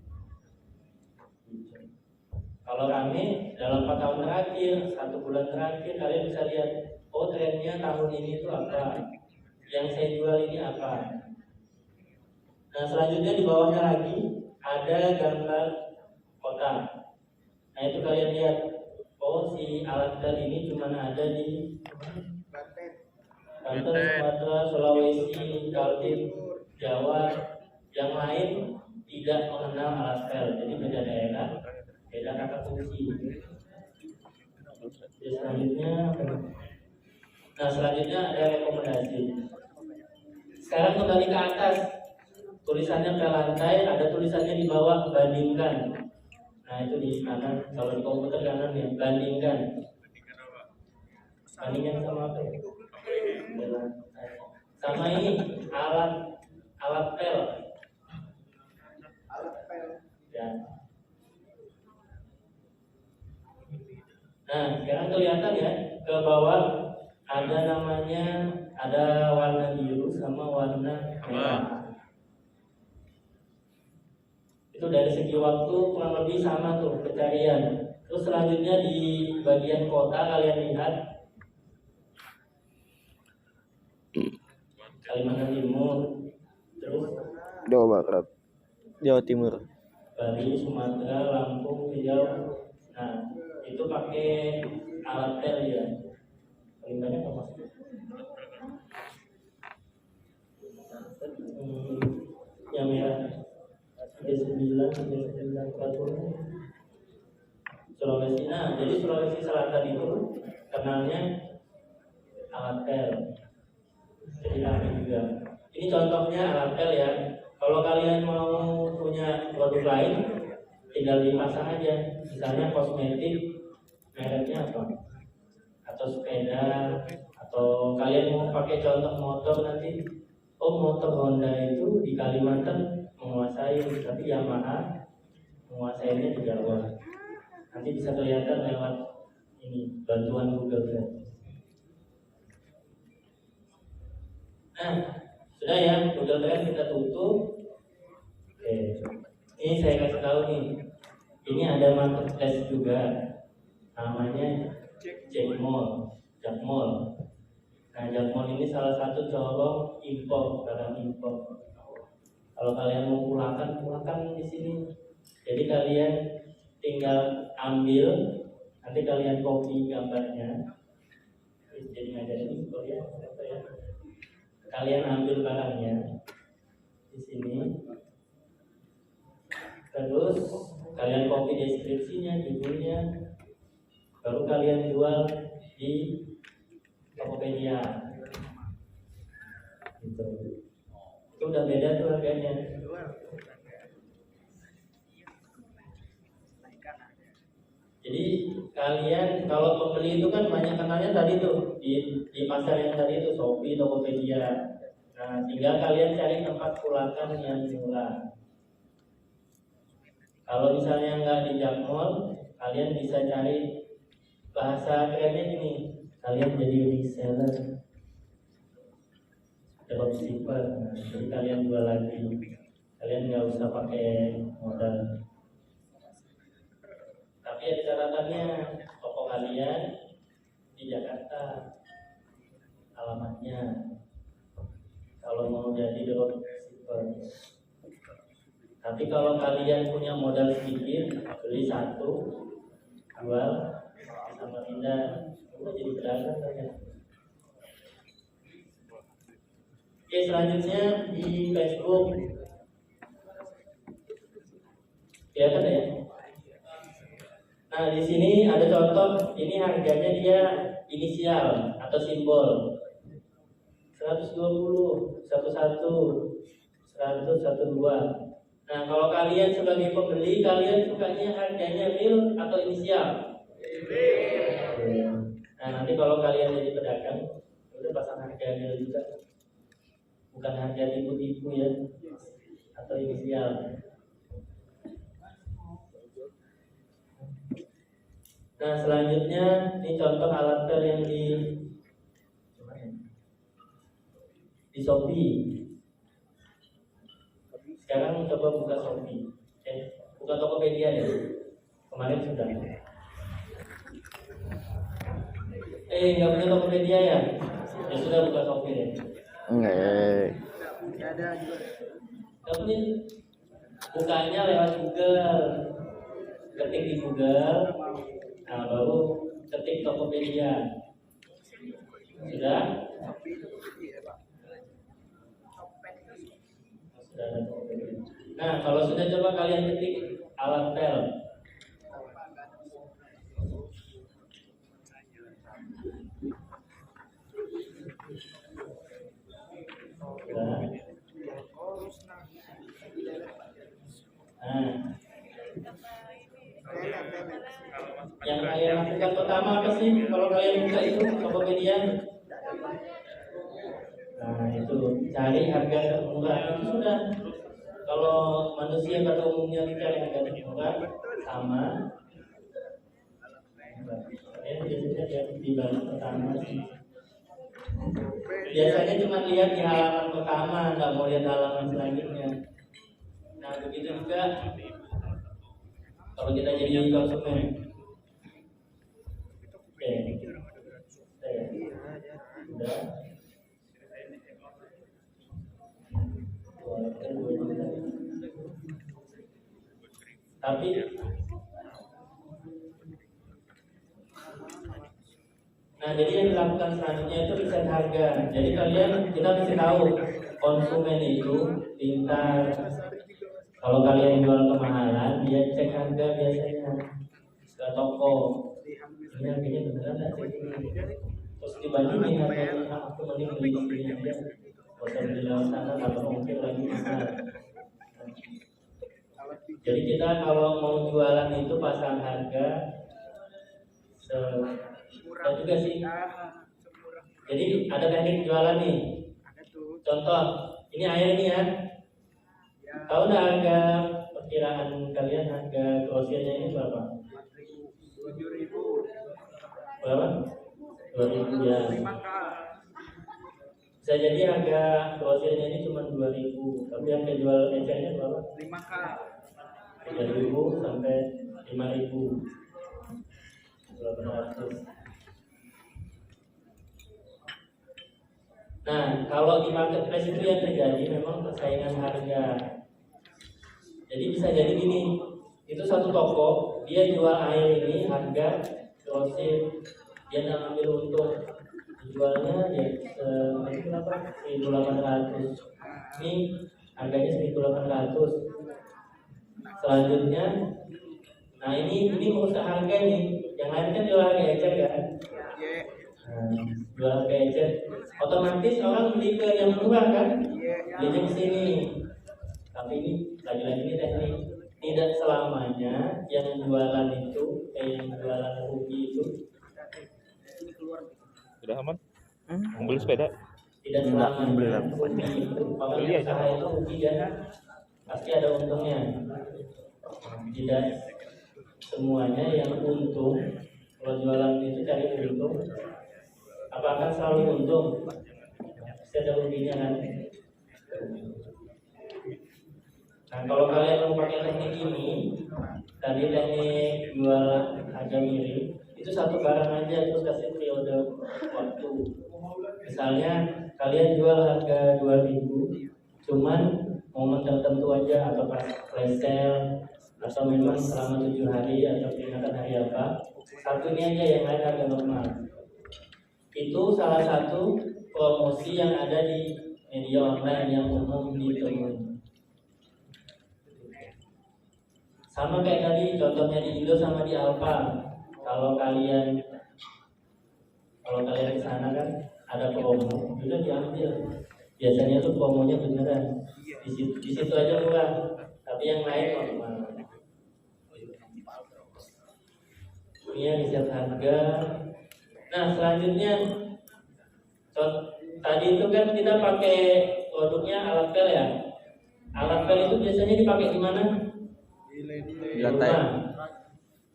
S1: Kalau rame dalam 4 tahun terakhir, 1 bulan terakhir, kalian bisa lihat, oh trennya tahun ini itu apa, yang saya jual ini apa. Nah, selanjutnya di bawahnya lagi ada gambar kota. Nah, itu kalian lihat, oh si alat tel ini cuma ada di Banten, Sumatera, Sulawesi, Kaltim, Jawa. Yang lain tidak mengenal alat tel, jadi beda daerah, beda kata kunci. Selanjutnya, nah selanjutnya ada rekomendasi. Sekarang kembali ke atas, tulisannya ke lantai, ada tulisannya di bawah bandingkan. Nah itu di kanan, kalau di komputer kanan ya, bandingkan. Bandingkan sama apa ya? Sama ini alat pel. Ya, Nah, sekarang kelihatan ya ke bawah ada namanya, ada warna biru sama warna merah. Itu dari segi waktu kurang lebih sama tuh pencarian. Terus selanjutnya di bagian kota kalian lihat Kalimantan Timur, terus
S5: Jawa Barat, Jawa Timur.
S1: Bali, Sumatera, Lampung, Riau. Nah, itu pakai alat tel ya. Paling banyak apa? Yang merah 39, 40. Sulawesi. Nah, jadi Sulawesi Selatan itu kenalnya alat tel. Jadi kami juga. Ini contohnya alat tel ya. Kalau kalian mau punya produk lain, tinggal dipasang aja. Misalnya kosmetik, mereknya apa? Atau sepeda, atau kalian mau pakai contoh motor nanti. Oh, motor Honda itu di Kalimantan menguasai, tapi Yamaha menguasainya di Jawa. Nanti bisa kelihatan lewat ini bantuan Google Drive. Nah, sudah ya, Google Drive kita tutup. Oke, ini saya kasih tahu nih. Ini ada marketplace juga, namanya Jackmall. Nah, Jackmall ini salah satu corong impor, barang impor. Kalau kalian mau pulangkan di sini. Jadi kalian tinggal ambil, nanti kalian copy gambarnya. Jadi ngajarin ya. Kalian ambil barangnya di sini, terus kalian copy deskripsinya, judulnya, baru kalian jual di Tokopedia. Gitu. Itu udah beda tuh harganya. Jadi kalian kalau pembeli itu kan banyak kenalnya tadi tuh di pasar yang tadi itu Shopee, Tokopedia. Nah, tinggal kalian cari tempat pulangkan yang murah. Kalau misalnya nggak di Jackmall, kalian bisa cari bahasa kerennya gini. Kalian jadi reseller, dropshipper. Nah, jadi kalian jual lagi. Kalian nggak usah pakai modal. Tapi ada catatannya, toko kalian di Jakarta, alamatnya. Kalau mau jadi dropshipper. Tapi kalau kalian punya modal sedikit, beli satu, jual, sama pindah, udah jadi pedagang saja. Oke, selanjutnya di Facebook. Kelihatan ya? Nah, di sini ada contoh, ini harganya dia inisial atau simbol. 120, 11, 100, 12. Nah, kalau kalian sebagai pembeli, kalian sukanya harganya real atau inisial? Real. Nah, nanti kalau kalian jadi pedagang, udah pasang harga real juga. Bukan harga tipu-tipu ya, atau inisial. Nah, selanjutnya ini contoh alat tel yang di Shopee. Sekarang coba buka Shopee. Buka Tokopedia ya. Kemarin sudah. Nggak punya Tokopedia ya? Ya sudah, buka Shopee ya.
S5: Enggak.
S1: Nggak punya. Bukanya lewat Google. Ketik di Google. Nah, baru ketik Tokopedia. Sudah? Sudah ada Tokopedia. Nah, kalau sudah, coba kalian ketik alat tel. Sudah. Nah, yang kalian lakukan pertama apa sih kalau kalian buka itu Tokopedia? Nah, itu cari harga termurah. Itu sudah. Kalau manusia pada umumnya cari harga termurah sama. Saya biasanya lihat di baris pertama sih. Biasanya cuma lihat di halaman pertama, nggak mau lihat halaman selanjutnya. Nah begitu juga kalau kita jadi konsumen. Oke, sudah. Tapi nah jadi yang dilakukan selanjutnya itu riset harga. Jadi kita mesti tahu konsumen itu pintar. Kalau kalian jual kemahalan, dia cek harga biasanya ke toko. Ini harganya beneran nggak sih? Terus dibandingin harganya, aku mending beli di sini aja. Gak usah beli lewat sana, kalau mungkin lagi mahal. Jadi kita kalau mau jualan itu pasang harga dan juga sih. Jadi ada teknik jualan nih. Contoh, ini air nih ya. Tahu nggak harga perkiraan kalian harga grosirnya ini berapa? 7.000. Berapa? 2.000 ya. Bisa jadi harga grosirnya ini cuma 2.000, tapi harga jual ecernya berapa? 5K. 3.000 sampai 5.000. 800. Nah, kalau di marketplace itu yang terjadi memang persaingan harga. Jadi bisa jadi gini, itu satu toko dia jual air ini harga grosir, dia nggak ambil untung, dijualnya ya berapa? 1.800. Ini harganya 1.800. Selanjutnya, nah ini merusak harga nih. Yang lain kan jual harga ecer kan? Jual harga ecer, otomatis orang beli ke yang murah kan? Belinya ke sini. Tapi ini lagi-lagi ini teknik. Tidak selamanya yang jualan itu, yang jualan rugi itu.
S7: Sudah aman? Membeli sepeda?
S1: Tidak selamanya rugi itu. Pokoknya usaha itu rugi kan? Pasti ada untungnya. Tidak semuanya yang untung. Kalau jualan itu cari untung, apakah selalu untung? Pasti ada ruginya kan? Nah kalau kalian mau pakai teknik ini, tadi teknik jual harga miring, itu satu barang aja terus kasih periode waktu. Misalnya kalian jual harga 2.000, cuman momen tertentu aja atau pas flash sale atau memang selama 7 hari atau peringatan hari apa, satu ini aja, yang lain harga normal. Itu salah satu promosi yang ada di media online yang umum ditemui. Sama kayak tadi contohnya di Indo sama di Alfa. Kalau kalian di sana kan ada promo, juga diambil. Biasanya tuh promonya beneran. Di situ aja murah, tapi yang lain normal. Ini riset harga. Nah selanjutnya, tadi itu kan kita pakai produknya alat pel ya. Alat pel itu biasanya dipakai di mana? Di lantai.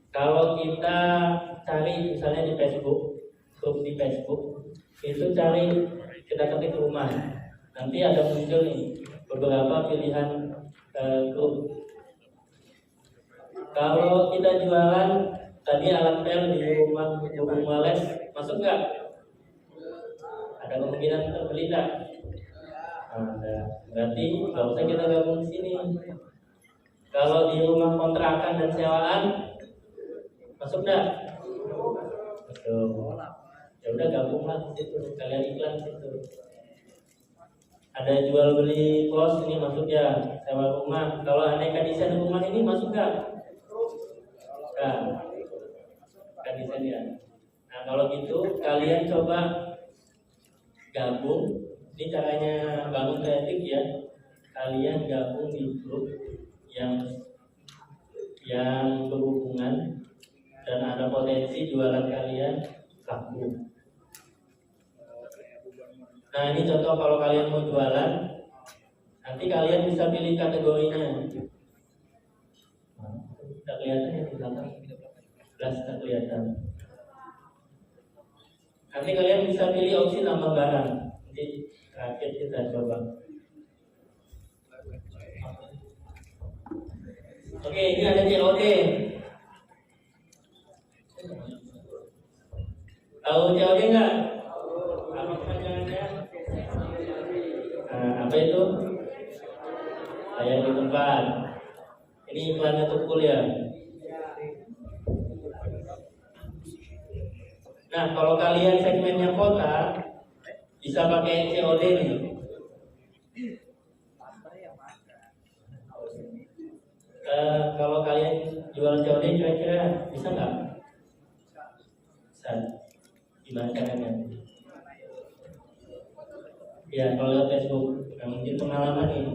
S1: Kalau kita cari misalnya di Facebook, grup di Facebook, itu cari, kita ketik rumah, nanti ada muncul nih beberapa pilihan grup. Kalau kita jualan tadi alat pel di rumah les, masuk nggak? Ada kemungkinan terbeli nggak? Ada. Berarti nggak usah kita gabung di sini. Kalau di rumah kontrakan dan sewaan, masuk nggak? Masuk. Ya udah gabunglah di situ, kalian iklan di situ. Ada jual beli kos, ini masuk ya. Sewa rumah. Kalau aneka desain rumah ini masuk nggak? Nah, kan desain ya. Nah kalau gitu kalian coba gabung. Ini caranya bangun kreatif ya. Kalian gabung di grup yang berhubungan dan ada potensi jualan kalian laku. Nah ini contoh kalau kalian mau jualan, nanti kalian bisa pilih kategorinya. Tidak kelihatan ya di belakang, jelas tidak kelihatan. Nanti kalian bisa pilih opsi tambah barang. Nanti terakhir kita coba. Oke, ini ada COD. Tahu COD nggak? Apa kepanjangannya? Nah, apa itu? Bayar di tempat. Ini iklannya Tukul ya. Nah, kalau kalian segmennya kota, bisa pakai COD nih. Kalau kalian jual COD kira-kira bisa nggak? Bisa. Gimana caranya? Ya, kalau lewat Facebook, nah, mungkin pengalaman nih.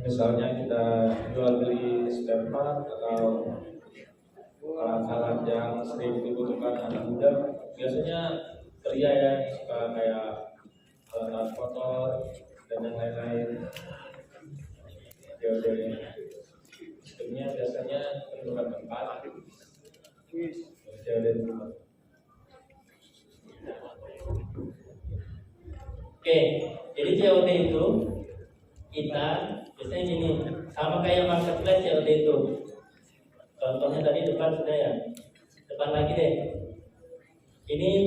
S8: Misalnya kita jual beli spare part atau alat-alat yang sering dibutuhkan anak muda, biasanya pria ya suka kayak alat motor dan yang lain-lain. Sistemnya biasanya perlukan tempat.
S1: Oke, jadi COD itu kita biasanya gini, sama kayak marketplace COD itu. Contohnya tadi depan sudah ya, depan lagi deh. Ini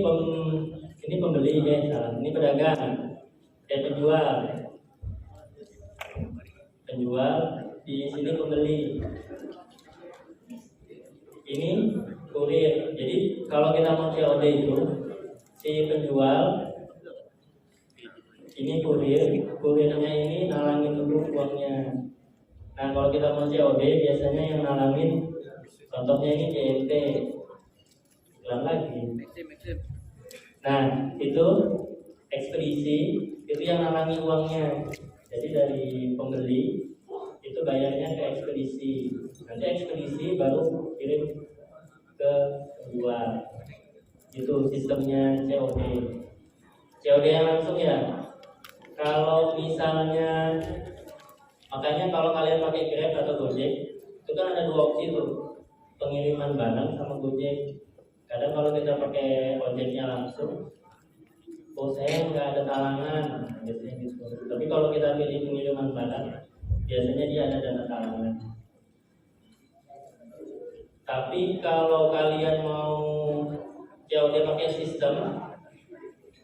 S1: pembeli ya, ini pedagang, penjual di sini pembeli. Ini kurir. Jadi kalau kita mau COD itu si penjual ini kurirnya ini nalangin dulu uangnya. Nah kalau kita mau COD biasanya yang nalangin, contohnya ini CMT, iklan lagi. Nah itu ekspedisi itu yang nalangi uangnya. Jadi dari pembeli itu bayarnya ke ekspedisi. Nanti ekspedisi baru kirim ke penjual. Itu sistemnya COD. COD yang langsung ya. Kalau misalnya, makanya kalau kalian pakai Grab atau Gojek, itu kan ada dua opsi tuh, pengiriman barang sama Gojek. Kadang kalau kita pakai ojeknya langsung, oh saya nggak ada talangan, biasanya gitu. Tapi kalau kita pilih pengiriman barang, biasanya dia ada dana talangan. Tapi kalau kalian mau COD pakai sistem,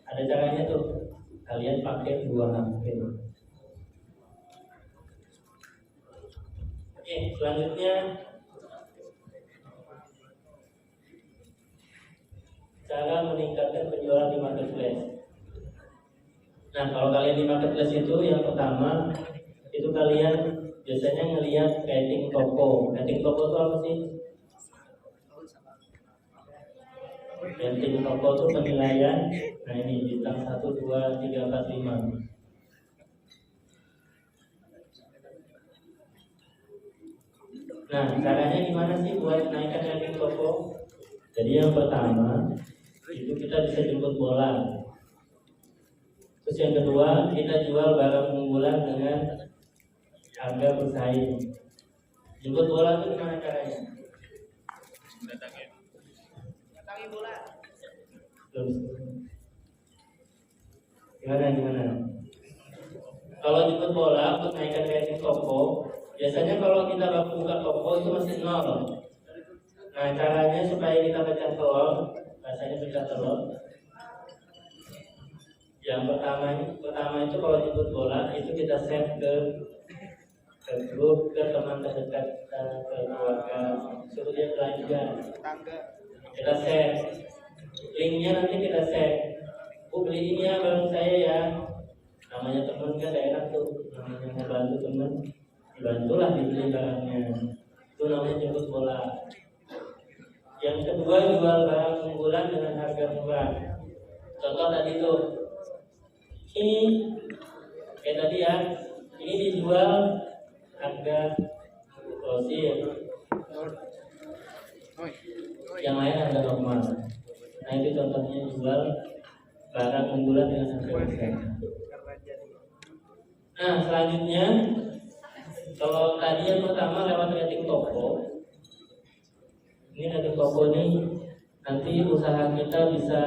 S1: ada caranya tuh. Kalian pakai 2 HP. Oke, selanjutnya cara meningkatkan penjualan di marketplace. Nah, kalau kalian di marketplace itu yang pertama itu kalian biasanya ngelihat rating toko. Rating toko itu apa sih? Rating toko itu penilaian. Nah ini bintang 1, 2, 3, 4, 5. Nah caranya gimana sih buat naikkan rating toko? Jadi yang pertama itu kita bisa jemput bola. Terus yang kedua kita jual barang unggulan dengan harga bersaing. Jemput bola itu gimana caranya? Datangi bola. Gimana? Kalau jemput bola untuk naikkan rating toko, biasanya kalau kita buka toko itu masih 0. Nah caranya supaya kita pecah telur, rasanya pecah telur. Yang pertama itu kalau jemput bola itu kita share ke grup, ke teman terdekat kita, ke keluarga, suruh dia belanja. Kita share, linknya nanti kita share. Beli ini ya bareng saya ya. Namanya teman kan daerah tuh, namanya membantu teman, dibantulah dibeli barangnya. Itu namanya jemput bola. Yang kedua jual barang unggulan dengan harga murah. Contoh tadi tuh, ini kayak tadi ya, ini dijual harga grosir, yang lain harga normal. Nah itu contohnya jual barang unggulan dengan harga besar. Nah selanjutnya Kalau tadi yang pertama lewat rating toko, ini rating toko ini nanti usaha kita bisa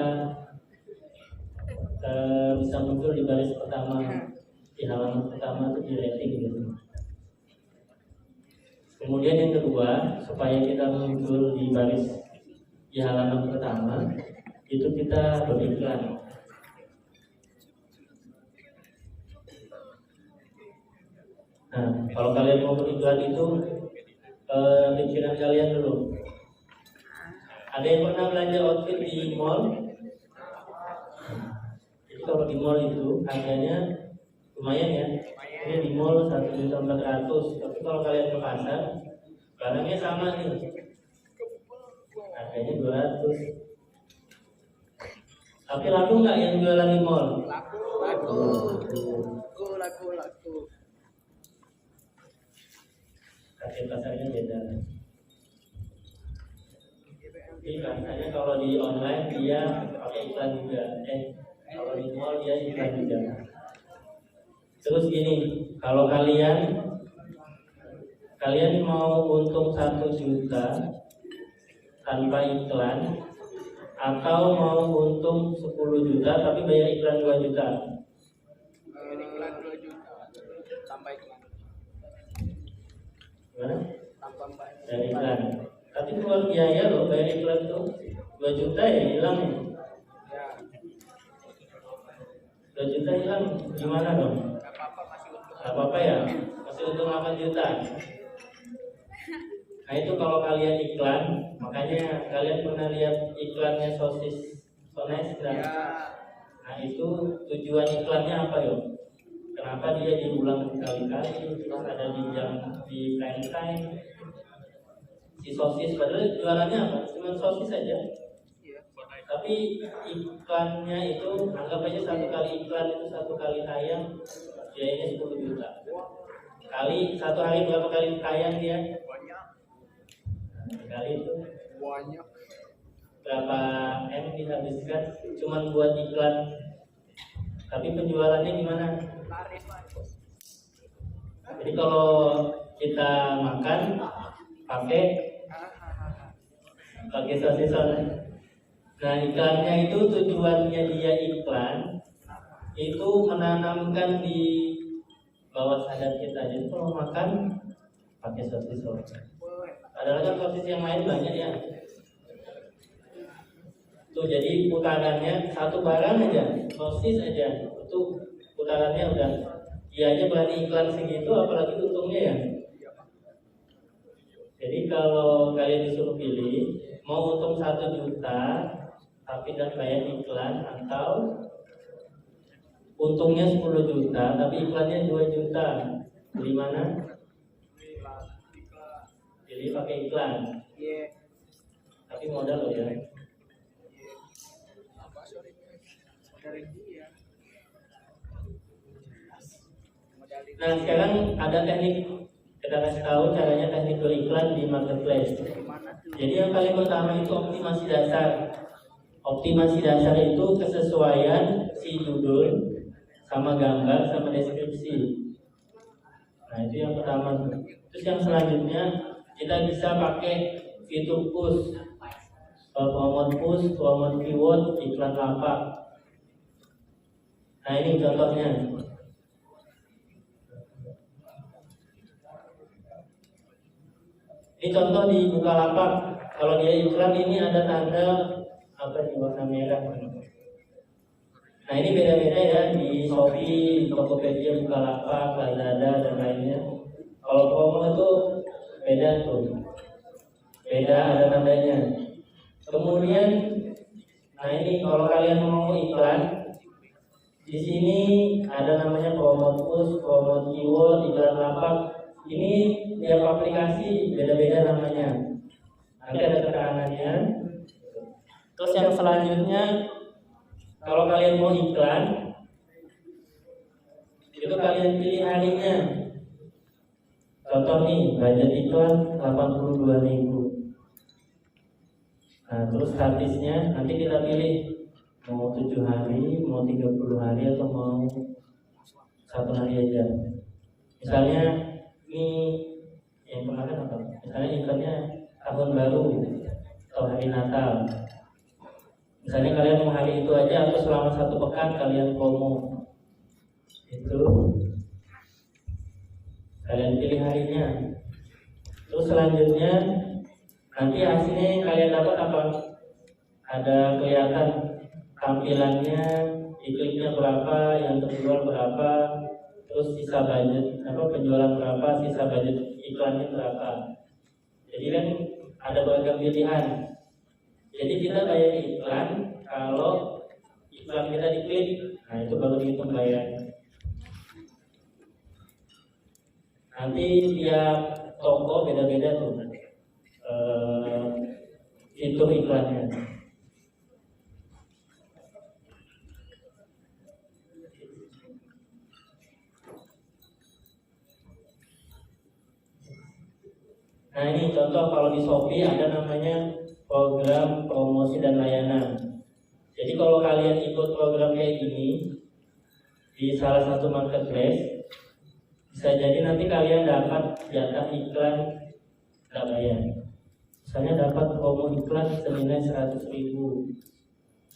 S1: muncul di baris pertama, di halaman pertama itu di rating gitu. Kemudian yang kedua, supaya kita muncul di baris di halaman pertama, itu kita beriklan. Nah, kalau kalian mau beriklan itu pikiran kalian dulu. Ada yang pernah belanja outfit di mall? Jadi kalau di mall itu harganya lumayan ya. Ini di mall 1.400.000. Tapi kalau kalian ke pasar, barangnya sama nih. Harganya 200. Tapi laku nggak yang jualan di mall? Laku. Harga pasarnya beda. Jadi rasanya kalau di online dia pakai iklan juga. Kalau di mall dia iklan juga. Terus gini, kalau kalian mau untung 1 juta tanpa iklan, atau mau untung 10 juta tapi bayar iklan 2 juta?
S9: Iklan 2 juta tanpa iklan.
S1: Gimana?
S9: Tanpa
S1: Dari iklan. Tapi keluar biaya loh bayar iklan tuh 2 juta ya hilang. 2 juta hilang gimana dong? Gak apa-apa ya, masih untung 8 juta. Nah itu kalau kalian iklan, makanya kalian pernah lihat iklannya sosis Sones kan? Nah itu tujuan iklannya apa yo? Kenapa dia diulang berkali-kali? Terus ada di jam di prime time. Si sosis padahal jualannya apa? Cuma sosis saja. Tapi iklannya itu anggap aja 1 kali iklan itu 1 kali tayang biayanya 10 juta. Kali 1 hari berapa kali tayang dia? Kali itu
S9: banyak.
S1: Berapa M dihabiskan cuman buat iklan. Tapi penjualannya gimana? Jadi kalau kita makan pakai sosis. Nah iklannya itu tujuannya dia iklan itu menanamkan di bawah sadar kita. Jadi kalau makan pakai sosis. Padahal kan sosis yang lain banyak ya. Tuh jadi putarannya 1 barang aja, sosis aja. Itu putarannya udah. Dia aja berani iklan segitu, apalagi untungnya ya. Jadi kalau kalian disuruh pilih, mau untung 1 juta tapi dan bayar iklan, atau untungnya 10 juta tapi iklannya 2 juta, beli mana? Pilih pakai iklan. Tapi modal loh ya. Nah sekarang ada teknik, kita kasih tahu caranya teknik beriklan di marketplace. Jadi yang paling pertama itu optimasi dasar. Optimasi dasar itu kesesuaian si judul sama gambar sama deskripsi. Nah itu yang pertama. Terus yang selanjutnya kita bisa pakai fitur push, promote push, promote keyword, iklan lapak. Nah ini contohnya. Ini contoh di Bukalapak. Kalau dia iklan ini ada tanda apa di warna merah. Nah ini beda-beda ya di Shopee, Tokopedia, Bukalapak, Lazada dan lainnya. Kalau promo itu beda tuh, beda ada tandanya. Kemudian, nah ini kalau kalian mau iklan, di sini ada namanya promote push, promote keyword, iklan lapak. Ini tiap aplikasi beda-beda namanya. Nanti ada keterangannya. Terus yang selanjutnya, kalau kalian mau iklan, itu kalian pilih harinya. Contoh nih, budget iklan 82.000. Nah, terus statusnya nanti kita pilih mau 7 hari, mau 30 hari atau mau 1 hari aja. Misalnya ini yang kemarin apa? Misalnya iklannya tahun baru atau hari Natal. Misalnya kalian mau hari itu aja atau selama 1 pekan kalian promo, itu kalian pilih harinya. Terus selanjutnya nanti hasilnya yang kalian dapat apa? Ada kelihatan tampilannya, iklimnya berapa, yang terjual berapa, terus sisa budget penjualan berapa, sisa budget iklannya berapa. Jadi kan ada beragam pilihan. Jadi kita bayar iklan kalau iklan kita diklik, nah itu baru dihitung bayarnya. Nanti tiap toko beda-beda tuh fitur iklannya. Nah ini contoh kalau di Shopee ada namanya program promosi dan layanan. Jadi kalau kalian ikut program kayak gini di salah satu marketplace, bisa jadi nanti kalian dapat jatah iklan nggak bayar. Misalnya dapat promo iklan senilai 100.000.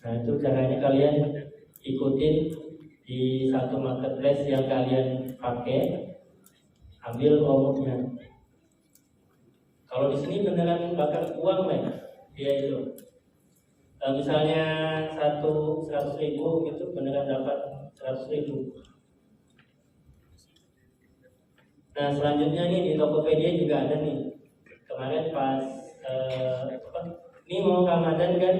S1: Nah itu caranya kalian ikutin di satu marketplace yang kalian pakai, ambil promonya. Kalau di sini beneran bakar uang dia itu. Misalnya 100.000 gitu beneran dapat 100.000. Nah selanjutnya nih di Tokopedia juga ada nih. Kemarin pas ini mau Ramadan kan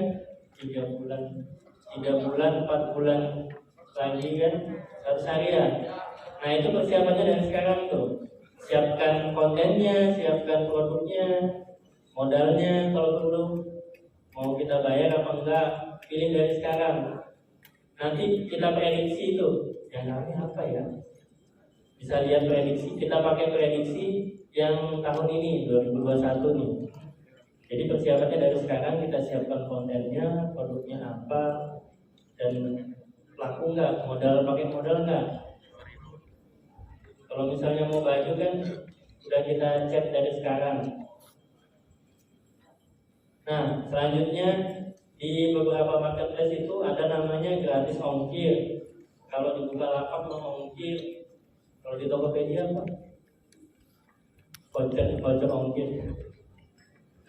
S1: 3 bulan 4 bulan lagi kan 100 hari ya. Nah itu persiapannya dari sekarang tuh. Siapkan kontennya, siapkan produknya, modalnya kalau perlu. Mau kita bayar apa enggak, pilih dari sekarang. Nanti kita prediksi itu, yang namanya apa ya? Bisa lihat prediksi, kita pakai prediksi yang tahun ini, 2021 nih. Jadi persiapannya dari sekarang, kita siapkan kontennya, produknya apa, dan laku enggak, pakai modal enggak. Kalau misalnya mau baju kan udah kita chat dari sekarang. Nah selanjutnya di beberapa marketplace itu ada namanya gratis ongkir. Kalau di Bukalapak mau ongkir, kalau di Tokopedia apa? Voucher ongkir.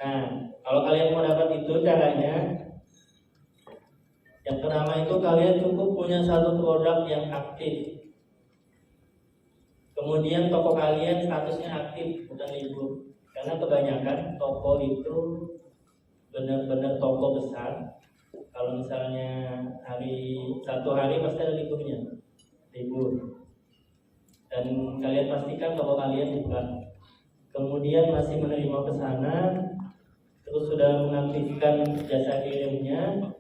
S1: Nah kalau kalian mau dapat itu caranya, yang pertama itu kalian cukup punya satu produk yang aktif. Kemudian toko kalian statusnya aktif, bukan libur. Karena kebanyakan toko itu benar-benar toko besar. Kalau misalnya satu hari pasti ada libur. Dan kalian pastikan toko kalian buka. Kemudian masih menerima pesanan, terus sudah mengaktifkan jasa kirimnya.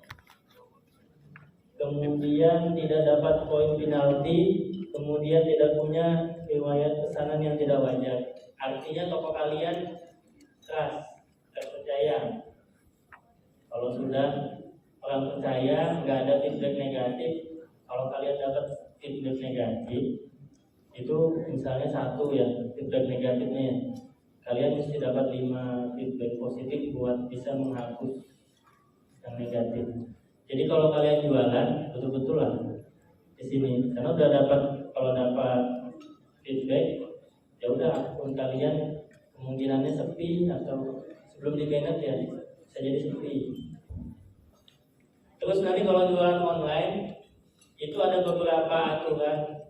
S1: Kemudian tidak dapat poin penalti. Kemudian tidak punya riwayat pesanan yang tidak wajar. Artinya toko kalian terpercaya. Kalau sudah orang percaya, nggak ada feedback negatif. Kalau kalian dapat feedback negatif, itu misalnya 1 ya feedback negatifnya, kalian mesti dapat 5 feedback positif buat bisa menghapus yang negatif. Jadi kalau kalian jualan betul-betul lah di sini, karena udah kalau dapat feedback, ya udah akun kalian kemungkinannya sepi atau sebelum di-banned ya bisa jadi sepi. Terus nanti kalau jualan online itu ada beberapa aturan.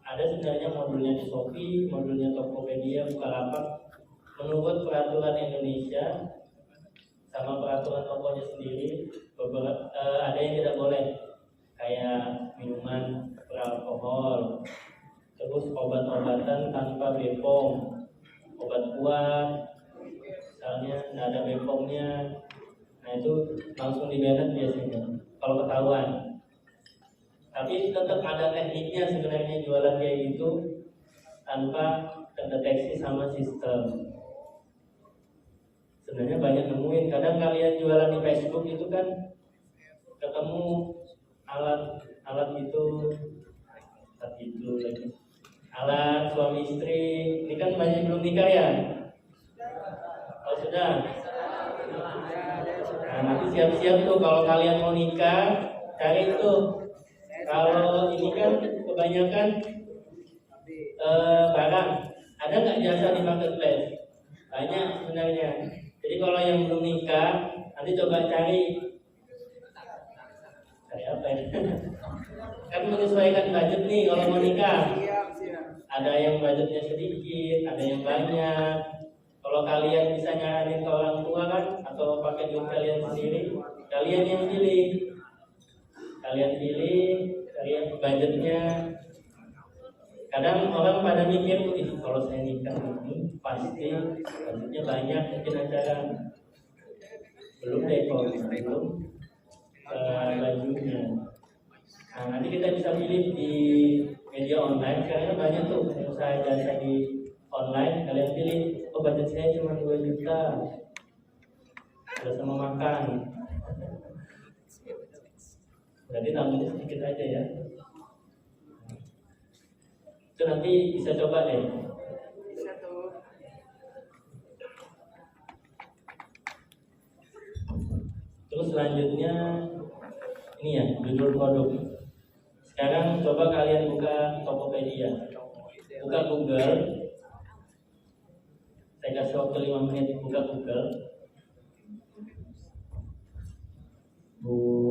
S1: Ada sebenarnya modulnya di Shopee, modulnya Tokopedia, Bukalapak. Menurut peraturan Indonesia sama peraturan tokonya sendiri, ada yang tidak boleh, kayak minuman beralkohol, terus obat-obatan tanpa BPOM, obat kuat, misalnya nggak ada BPOM-nya, nah itu langsung di-banned biasanya kalau ketahuan. Tapi tetap ada tekniknya sebenarnya jualan kayak gitu tanpa terdeteksi sama sistem. Sebenarnya banyak nemuin, kadang kalian jualan di Facebook itu kan ketemu alat itu lagi, alat suami istri. Ini kan banyak belum nikah ya? Oh sudah. Nah, nanti siap-siap tuh kalau kalian mau nikah, cari itu. Kalau ini kan kebanyakan barang, ada nggak jasa di marketplace? Banyak sebenarnya. Jadi kalau yang belum nikah, nanti coba cari apa ya? Kan menyesuaikan budget nih kalau mau nikah. Ada yang budgetnya sedikit, ada yang banyak. Kalau kalian bisa nyaranin ke orang tua kan, atau pakai duit kalian sendiri, kalian yang pilih. Kalian pilih, kalian budgetnya. Kadang orang pada mikir tuh, kalau saya nikah ini pasti budgetnya banyak, mungkin acara belum dekor, belum bajunya. Nah, nanti kita bisa pilih di media online. Sekarang banyak tuh usaha jasa di online. Kalian pilih, oh budget saya cuma 2 juta, ada sama makan. Berarti nabungnya sedikit aja ya. Itu nanti bisa coba deh.
S9: Bisa tuh.
S1: Terus selanjutnya ini ya, judul produk. Sekarang coba kalian buka Tokopedia, buka Google. Saya kasih waktu 5 menit, buka Google.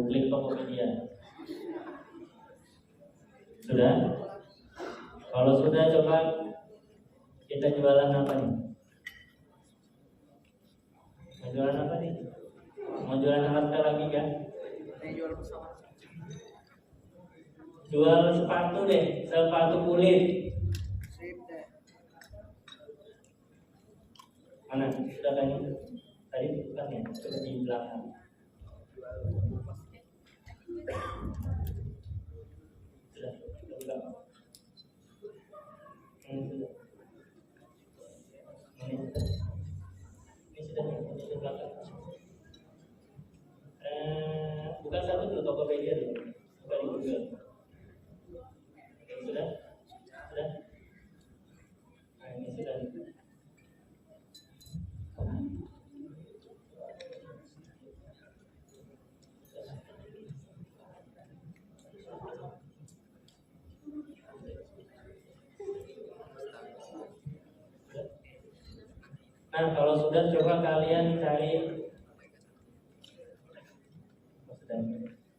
S1: Klik Tokopedia. Sudah? Kalau sudah, coba kita jualan apa nih? Mau jualan apa nih? Mau jualan alat lagi kan?
S9: Jual pesawat.
S1: Jual sepatu deh, sepatu kulit.
S9: Sip deh.
S1: Mana? Sudah kan? Tadi bukan ya? Sudah di belakang. Sudah, sudah. Sudah. Ini sudah di belakang. Bukan satu dulu Tokopedia dulu, bukan di Google. Sudah? Sudah? Nah, ini sudah. Nah, kalau sudah, coba kalian cari.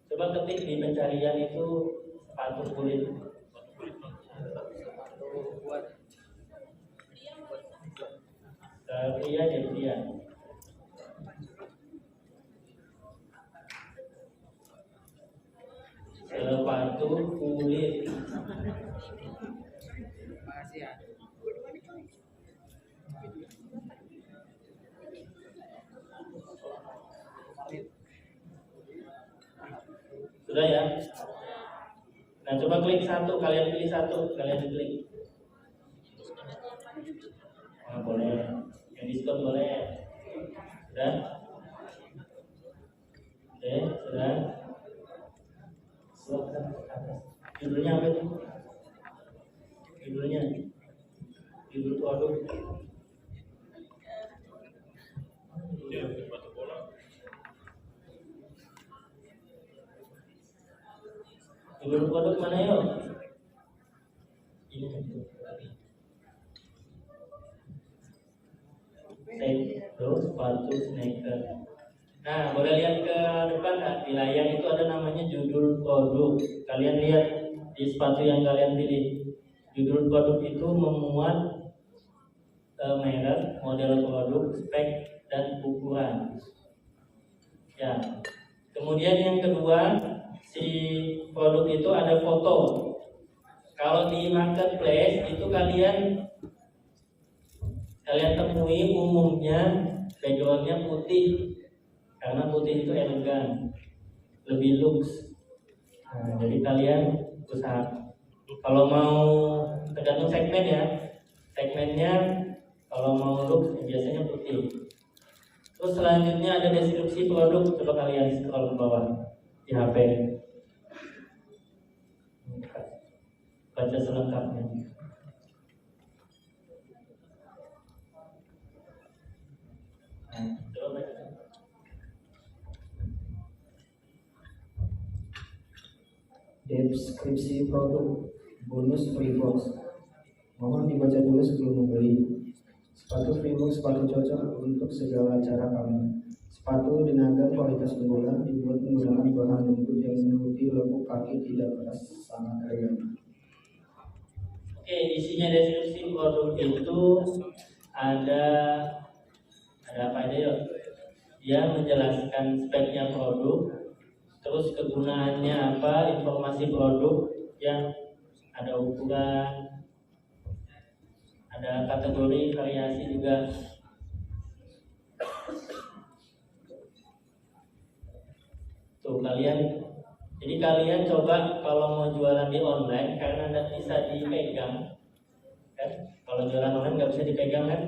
S1: Coba ketik di pencarian itu sepatu kulit. Pria jadi pria. Sepatu kulit.
S9: Makasih ya.
S1: Sudah ya? Nah, coba klik satu, kalian pilih satu, kalian klik. Nah, boleh. Yang diskon boleh. Sudah? Oke, sudah. Silakan atas. Judulnya apa itu? Judulnya? Judul produk. Judul produk mana yuk? Ini sepatu sneaker. Nah, boleh lihat ke depan nggak? Di layar itu ada namanya judul produk. Kalian lihat di sepatu yang kalian pilih. Judul produk itu memuat merek, model produk, spek, dan ukuran. Ya. Kemudian yang kedua, si produk itu ada foto. Kalau di marketplace itu kalian temui umumnya backgroundnya putih, karena putih itu elegan, lebih lux. Nah, jadi kalian usaha. Kalau mau tergantung segmen ya, segmennya kalau mau lux biasanya putih. Terus selanjutnya ada deskripsi produk, coba kalian scroll ke bawah di HP. Baca selengkapnya. Nah, coba baca.
S6: Deskripsi produk bonus Freebox. Mohon dibaca dulu sebelum membeli. Sepatu Freebox sepatu cocok untuk segala cara kami. Sepatu dengan kualitas unggulan dibuat menggunakan bahan lembut yang menuruti lekuk kaki tidak keras, sangat elegan.
S1: Oke, isinya deskripsi produk itu ada apa aja yuk? Dia menjelaskan speknya produk, terus kegunaannya apa, informasi produk yang ada ukuran, ada kategori, variasi juga. Tuh jadi kalian coba kalau mau jualan di online karena tidak bisa dipegang, kan? Kalau jualan online nggak bisa dipegang kan?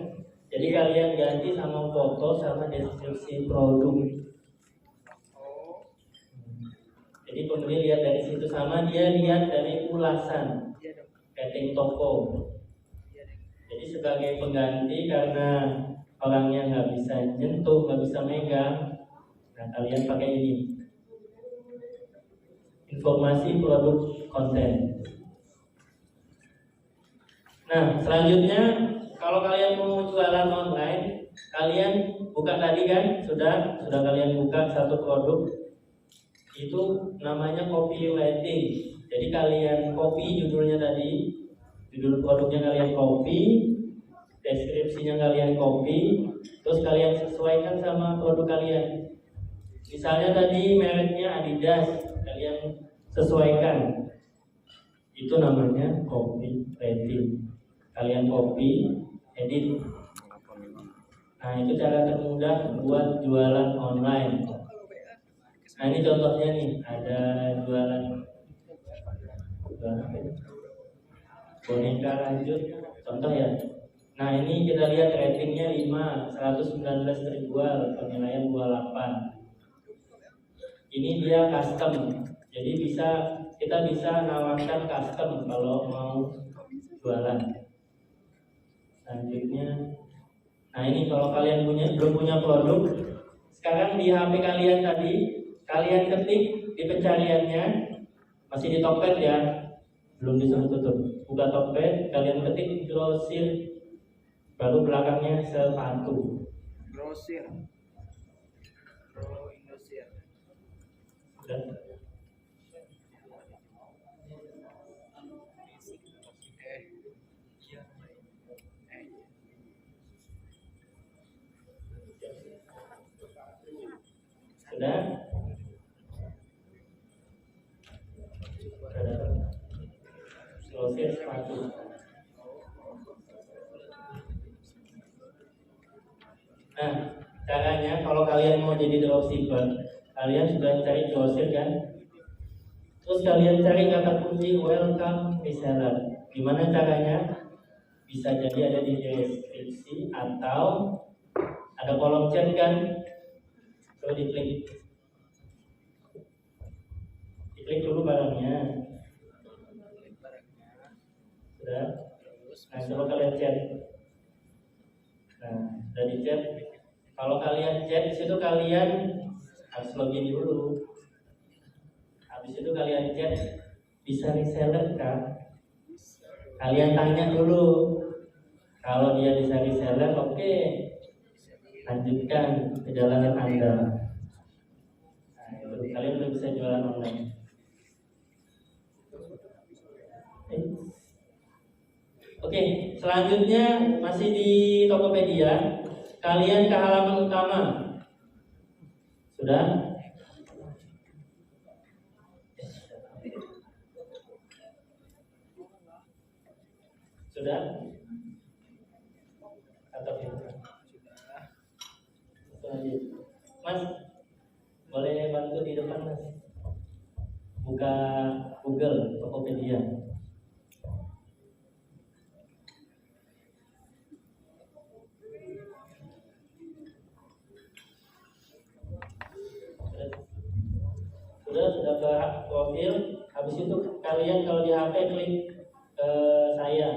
S1: Jadi kalian ganti sama foto sama deskripsi produk. Jadi pembeli lihat dari situ sama dia lihat dari ulasan rating toko. Jadi sebagai pengganti karena orangnya nggak bisa nyentuh, nggak bisa megang, nah kalian pakai ini. Informasi produk konten. Nah selanjutnya kalau kalian mau jualan online, kalian buka tadi kan, sudah kalian buka satu produk, itu namanya copywriting. Jadi kalian copy judulnya tadi, judul produknya kalian copy, deskripsinya kalian copy, terus kalian sesuaikan sama produk kalian. Misalnya tadi mereknya Adidas, kalian sesuaikan. Itu namanya copywriting. Kalian copy, edit. Nah itu cara termudah buat jualan online. Nah ini contohnya nih, ada jualan apa ini? Boneka lanjut, contoh ya. Nah ini kita lihat ratingnya 5, 119 terjual, penilaian 28. Ini dia custom, jadi kita bisa nawarkan custom kalau mau jualan. Selanjutnya, nah ini kalau kalian belum punya produk, sekarang di HP kalian tadi, kalian ketik di pencariannya, masih di Tokped ya, belum disuruh tutup. Buka Tokped, kalian ketik grosir, baru belakangnya sepatu.
S9: Grosir. Pro Indosiar.
S1: Udah. Sudah? Grosir sepatu. Nah, caranya kalau kalian mau jadi dropshipper, kalian sudah cari grosir kan? Terus kalian cari kata kunci welcome reseller. Gimana caranya? Bisa jadi ada di deskripsi atau ada kolom chat kan? Coba diklik dulu barangnya. Sudah? Nah, coba kalian chat. Nah, sudah di chat. Kalau kalian chat, di situ kalian harus login dulu. Habis itu kalian chat, bisa reseller kan? Kalian tanya dulu. Kalau dia bisa reseller, oke. Lanjutkan perjalanan Anda. Nah, itu kalian udah bisa jualan online. Oke, selanjutnya masih di Tokopedia. Kalian ke halaman utama. Sudah? Sudah? Atau tidak? Mas, boleh bantu di depan Mas? Buka Google Tokopedia. Sudah ke profil. Habis itu kalian kalau di HP klik saya.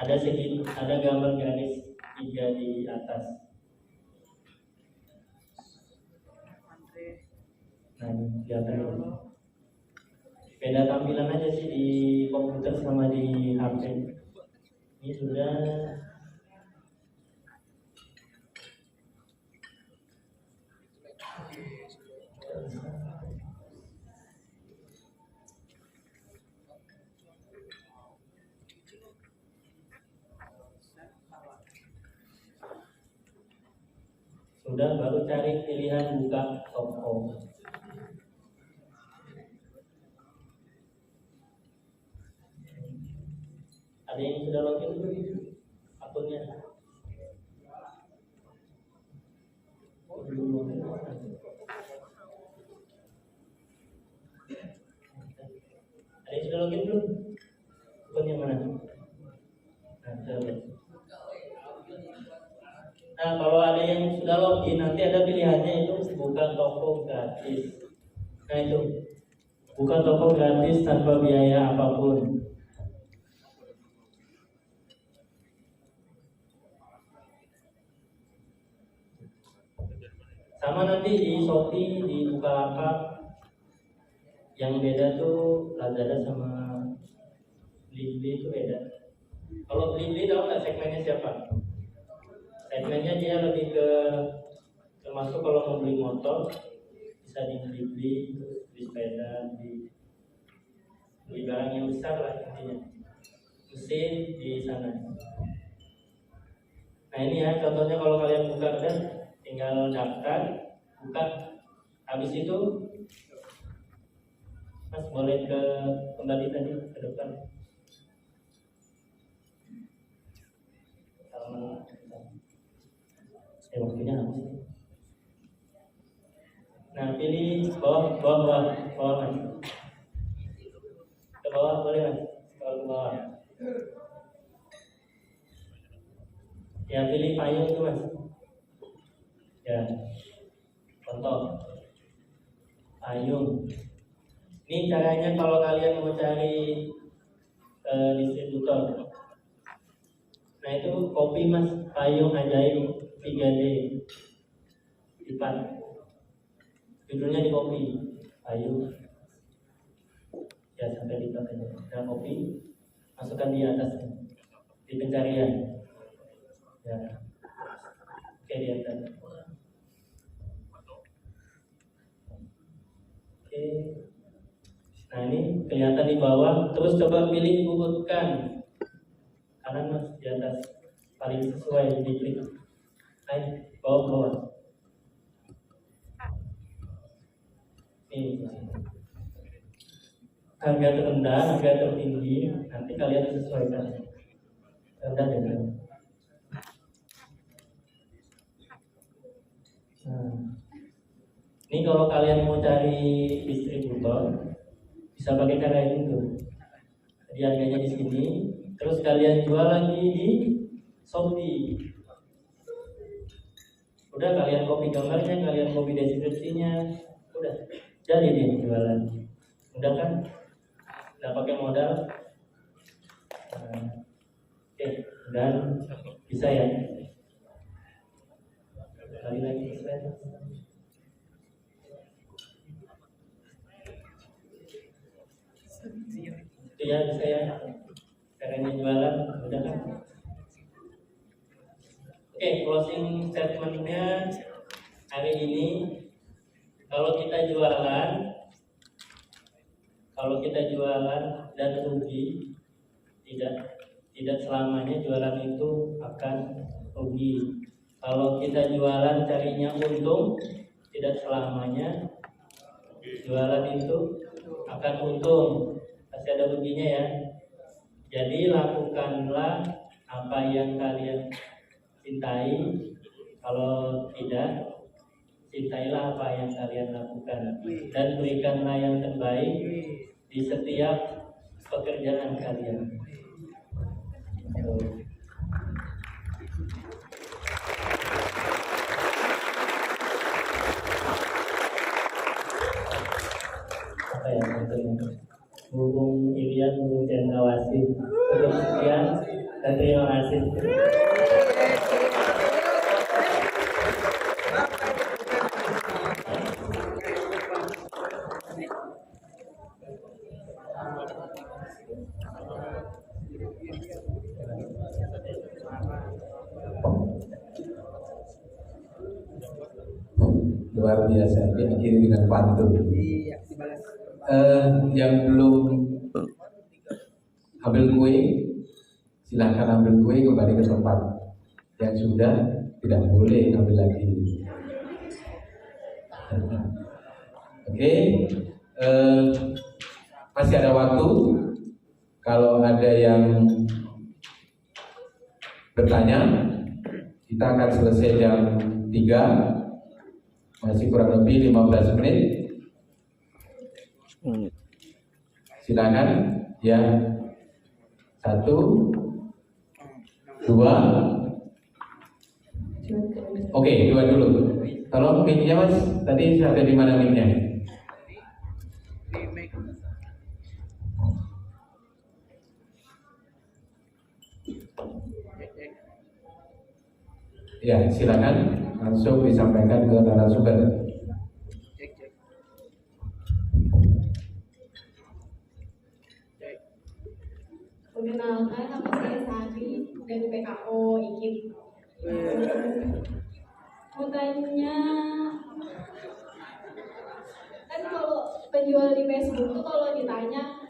S1: Ada gambar garis 3 di atas. Nah, ini kelihatan ini. Beda tampilan aja sih di komputer sama di HP. Ini sudah baru cari pilihan buka toko. Ada yang sudah login belum akunnya? Ada yang sudah login belum? Akunnya mana? Nah, coba. Nah, kalau ada yang sudah login, nanti ada pilihannya itu buka toko gratis. Nah, itu buka toko gratis tanpa biaya apapun. Sama nanti di Shopee, di Bukalapak, yang beda tuh Lazada sama Blibli itu beda. Kalau Blibli tahu nggak segmennya siapa? Segmennya dia lebih ke termasuk kalau mau beli motor bisa di Blibli, terus beli sepeda, beli barang yang besar lah intinya. Mesin di sana. Nah ini ya contohnya kalau kalian buka dan tinggal daftar, buka, habis itu Mas boleh kembali tadi ke depan. Waktunya habis. Nah, pilih bawah Mas. Ke bawah boleh Mas, kalau ke bawah. Ya pilih payung tuh Mas. Ya, contoh payung. Ini caranya kalau kalian mau cari distributor. Nah itu kopi Mas, payung ajaib 3D lipat. Judulnya di kopi, payung. Ya sampai lipat aja. Nah kopi masukkan di atas di pencarian. Ya, oke di atas. Oke. Nah ini kelihatan di bawah. Terus coba pilih urutkan kanan Mas di atas paling sesuai di klik. Naik bawah. Ini harga terendah, harga tertinggi. Nanti kalian sesuaikan rendah dengan. Nah, ini kalau kalian mau cari distributor bisa pakai cara ini tuh. Jadi harganya di sini. Terus kalian jual lagi di Shopee. Udah kalian copy gambarnya, kalian copy deskripsinya, udah jadi nih jualan. Udah kan? Nggak pakai modal. Oke, dan bisa ya. Kali lagi slide. Itu ya bisa ya. Caranya jualan, udah kan? Oke, closing statementnya hari ini kalau kita jualan dan rugi, tidak selamanya jualan itu akan rugi. Kalau kita jualan carinya untung, tidak selamanya jualan itu akan untung. Pasti ada ruginya ya. Jadi lakukanlah apa yang kalian cintai. Kalau tidak, cintailah apa yang kalian lakukan dan berikanlah yang terbaik di setiap pekerjaan kalian. Apa ya contohnya? Hubung Irian, hubung Cendrawasih. Sekian dan terima kasih.
S10: Luar biasa, diakhiri dengan pantun.
S9: Iya, dibalas.
S10: Yang belum ambil kue, silahkan ambil kue kembali ke tempat. Yang sudah tidak boleh ambil lagi. Oke, masih ada waktu. Kalau ada yang bertanya, kita akan selesai jam 3. Masih kurang lebih 15 menit. Silakan ya. 1, 2. Oke, 2 dulu. Tolong mic-nya Mas. Tadi ada di mana mic-nya? Ya, silakan langsung disampaikan ke narasumber.
S11: Perkenalkan, nama saya Sari dari PKO IKIP. Mau tanya, kan kalau penjual di Facebook tuh kalau ditanya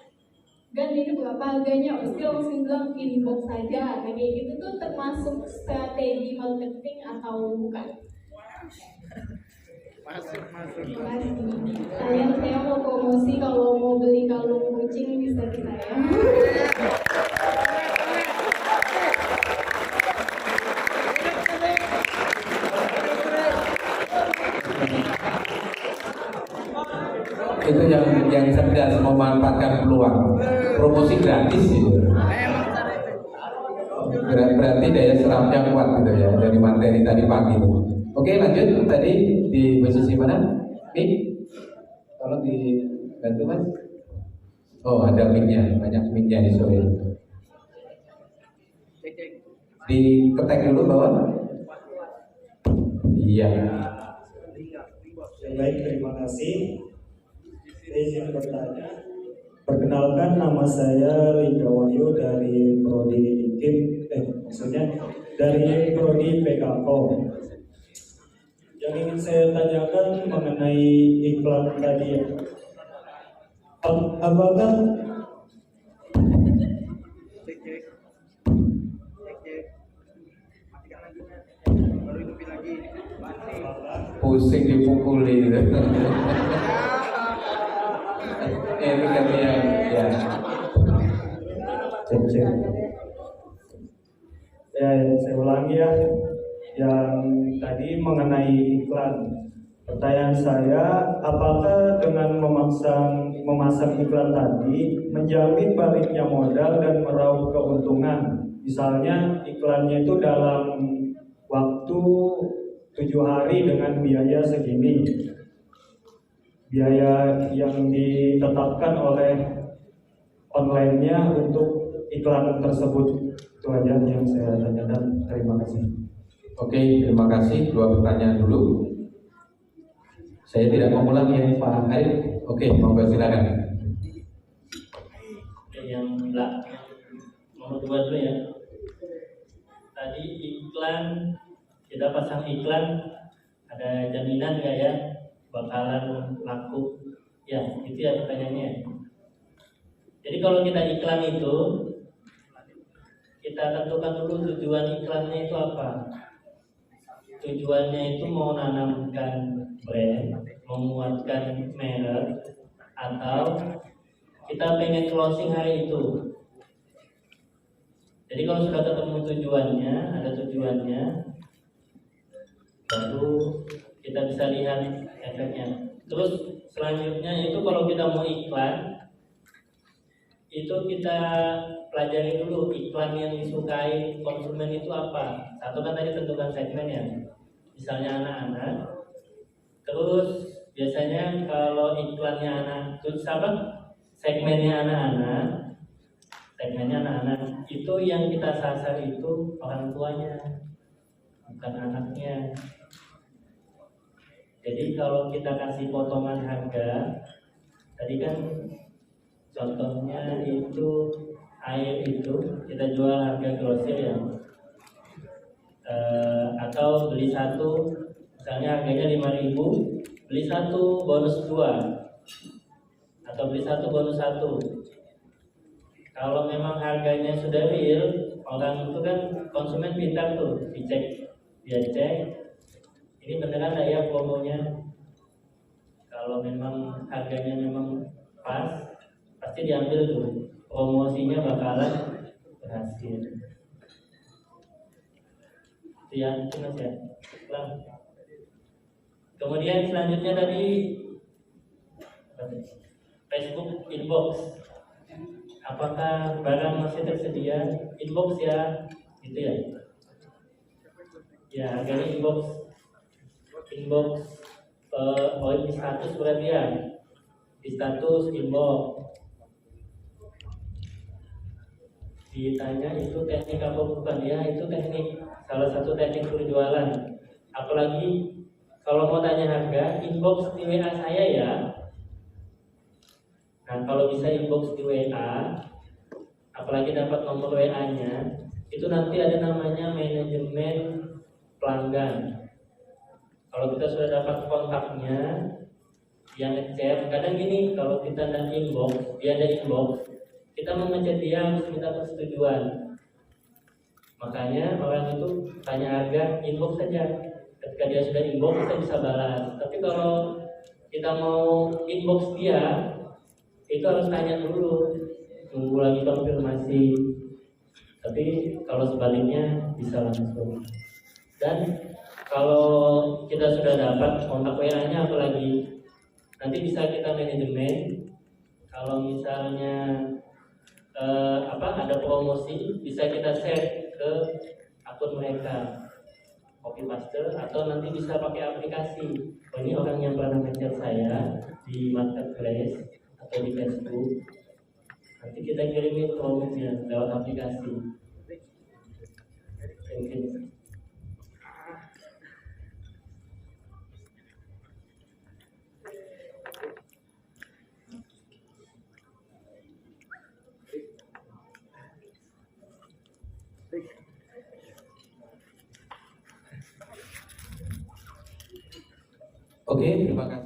S11: Gan ini berapa harganya, pasti langsung bilang inbox saja. Kayak gitu tuh termasuk strategi marketing atau bukan?
S9: Masuk.
S11: Saya mau promosi, kalau mau beli kalung kucing bisa ke saya.
S10: Itu yang cerdas memanfaatkan peluang. Promosi gratis gitu. Berarti daya serapnya kuat gitu ya dari materi tadi pagi itu. Oke, lanjut. Tadi di posisi mana? Mic. Tolong dibantu Mas. Oh, ada mic-nya, banyak mic-nya di sore. Diketek dulu bawah. Iya.
S6: Baik, terima kasih. Saya izin bertanya. Perkenalkan, nama saya Liga Wahyu dari Prodi IKIP, maksudnya dari Prodi PKO. Yang ingin saya tanyakan mengenai iklan tadi ya. Apakah
S10: pusing dipukuli gitu. Ini kan ya.
S6: Cek. Ya, saya ulangi ya. Yang tadi mengenai iklan. Pertanyaan saya, apakah dengan memasang iklan tadi menjamin baliknya modal dan meraup keuntungan? Misalnya iklannya itu dalam waktu 7 hari dengan biaya segini. Biaya yang ditetapkan oleh online-nya untuk iklan tersebut. Itu aja yang saya tanyakan. Terima kasih.
S10: Oke, terima kasih. 2 pertanyaan dulu. Saya tidak mau ulang ya Pak Arif. Oke, monggo silakan.
S1: Yang nomor 2 dulu ya. Tadi iklan, kita pasang iklan, ada jaminan nggak ya bakalan laku? Ya, itu ya pertanyaannya. Jadi kalau kita iklan itu, kita tentukan dulu tujuan iklannya itu apa. Tujuannya itu mau nanamkan brand, menguatkan merek, atau kita pengen closing hari itu. Jadi kalau sudah ketemu tujuannya, ada tujuannya, baru kita bisa lihat efeknya. Terus selanjutnya itu kalau kita mau iklan, itu kita pelajari dulu iklan yang disukai konsumen itu apa. Satu kan tadi tentukan segmen ya, misalnya anak-anak. Terus biasanya kalau iklannya anak, terus apa? Segmennya anak-anak, itu yang kita sasar itu orang tuanya, bukan anaknya. Jadi kalau kita kasih potongan harga, tadi kan contohnya itu air itu kita jual harga grosir ya. atau beli satu, misalnya harganya 5.000, beli satu bonus 2, atau beli satu bonus 1. Kalau memang harganya sudah real, orang itu kan konsumen pintar tuh, dia cek, ini beneran nggak ya promonya. Kalau memang harganya memang pas, pasti diambil tuh, promosinya bakalan berhasil. Itu ya, itu Mas ya. Kemudian selanjutnya tadi Facebook inbox. Apakah barang masih tersedia? Inbox ya, gitu ya. Ya, harganya inbox. Di status berarti ya. Di status inbox. Ditanya itu teknik apa bukan? Ya, itu teknik, salah satu teknik berjualan. Apalagi kalau mau tanya harga, inbox di WA saya ya. Nah, kalau bisa inbox di WA, apalagi dapat nomor WA-nya, itu nanti ada namanya manajemen pelanggan. Kalau kita sudah dapat kontaknya, yang ngechat, kadang gini, kalau kita dan inbox, dia ada inbox, kita mau ngechat dia harus minta persetujuan. Makanya orang itu tanya harga, inbox saja. Ketika dia sudah inbox, kita bisa balas. Tapi kalau kita mau inbox dia, itu harus tanya dulu, tunggu lagi konfirmasi. Tapi kalau sebaliknya bisa langsung. Dan kalau kita sudah dapat kontak WA-nya, apalagi nanti bisa kita manajemen. Kalau misalnya ada promosi, bisa kita share ke akun mereka, copy paste, atau nanti bisa pakai aplikasi. Oh, ini orang yang pernah nge-chat saya di marketplace atau di Facebook, nanti kita kirimin promosinya lewat aplikasi. Mungkin.
S10: Oke, terima kasih.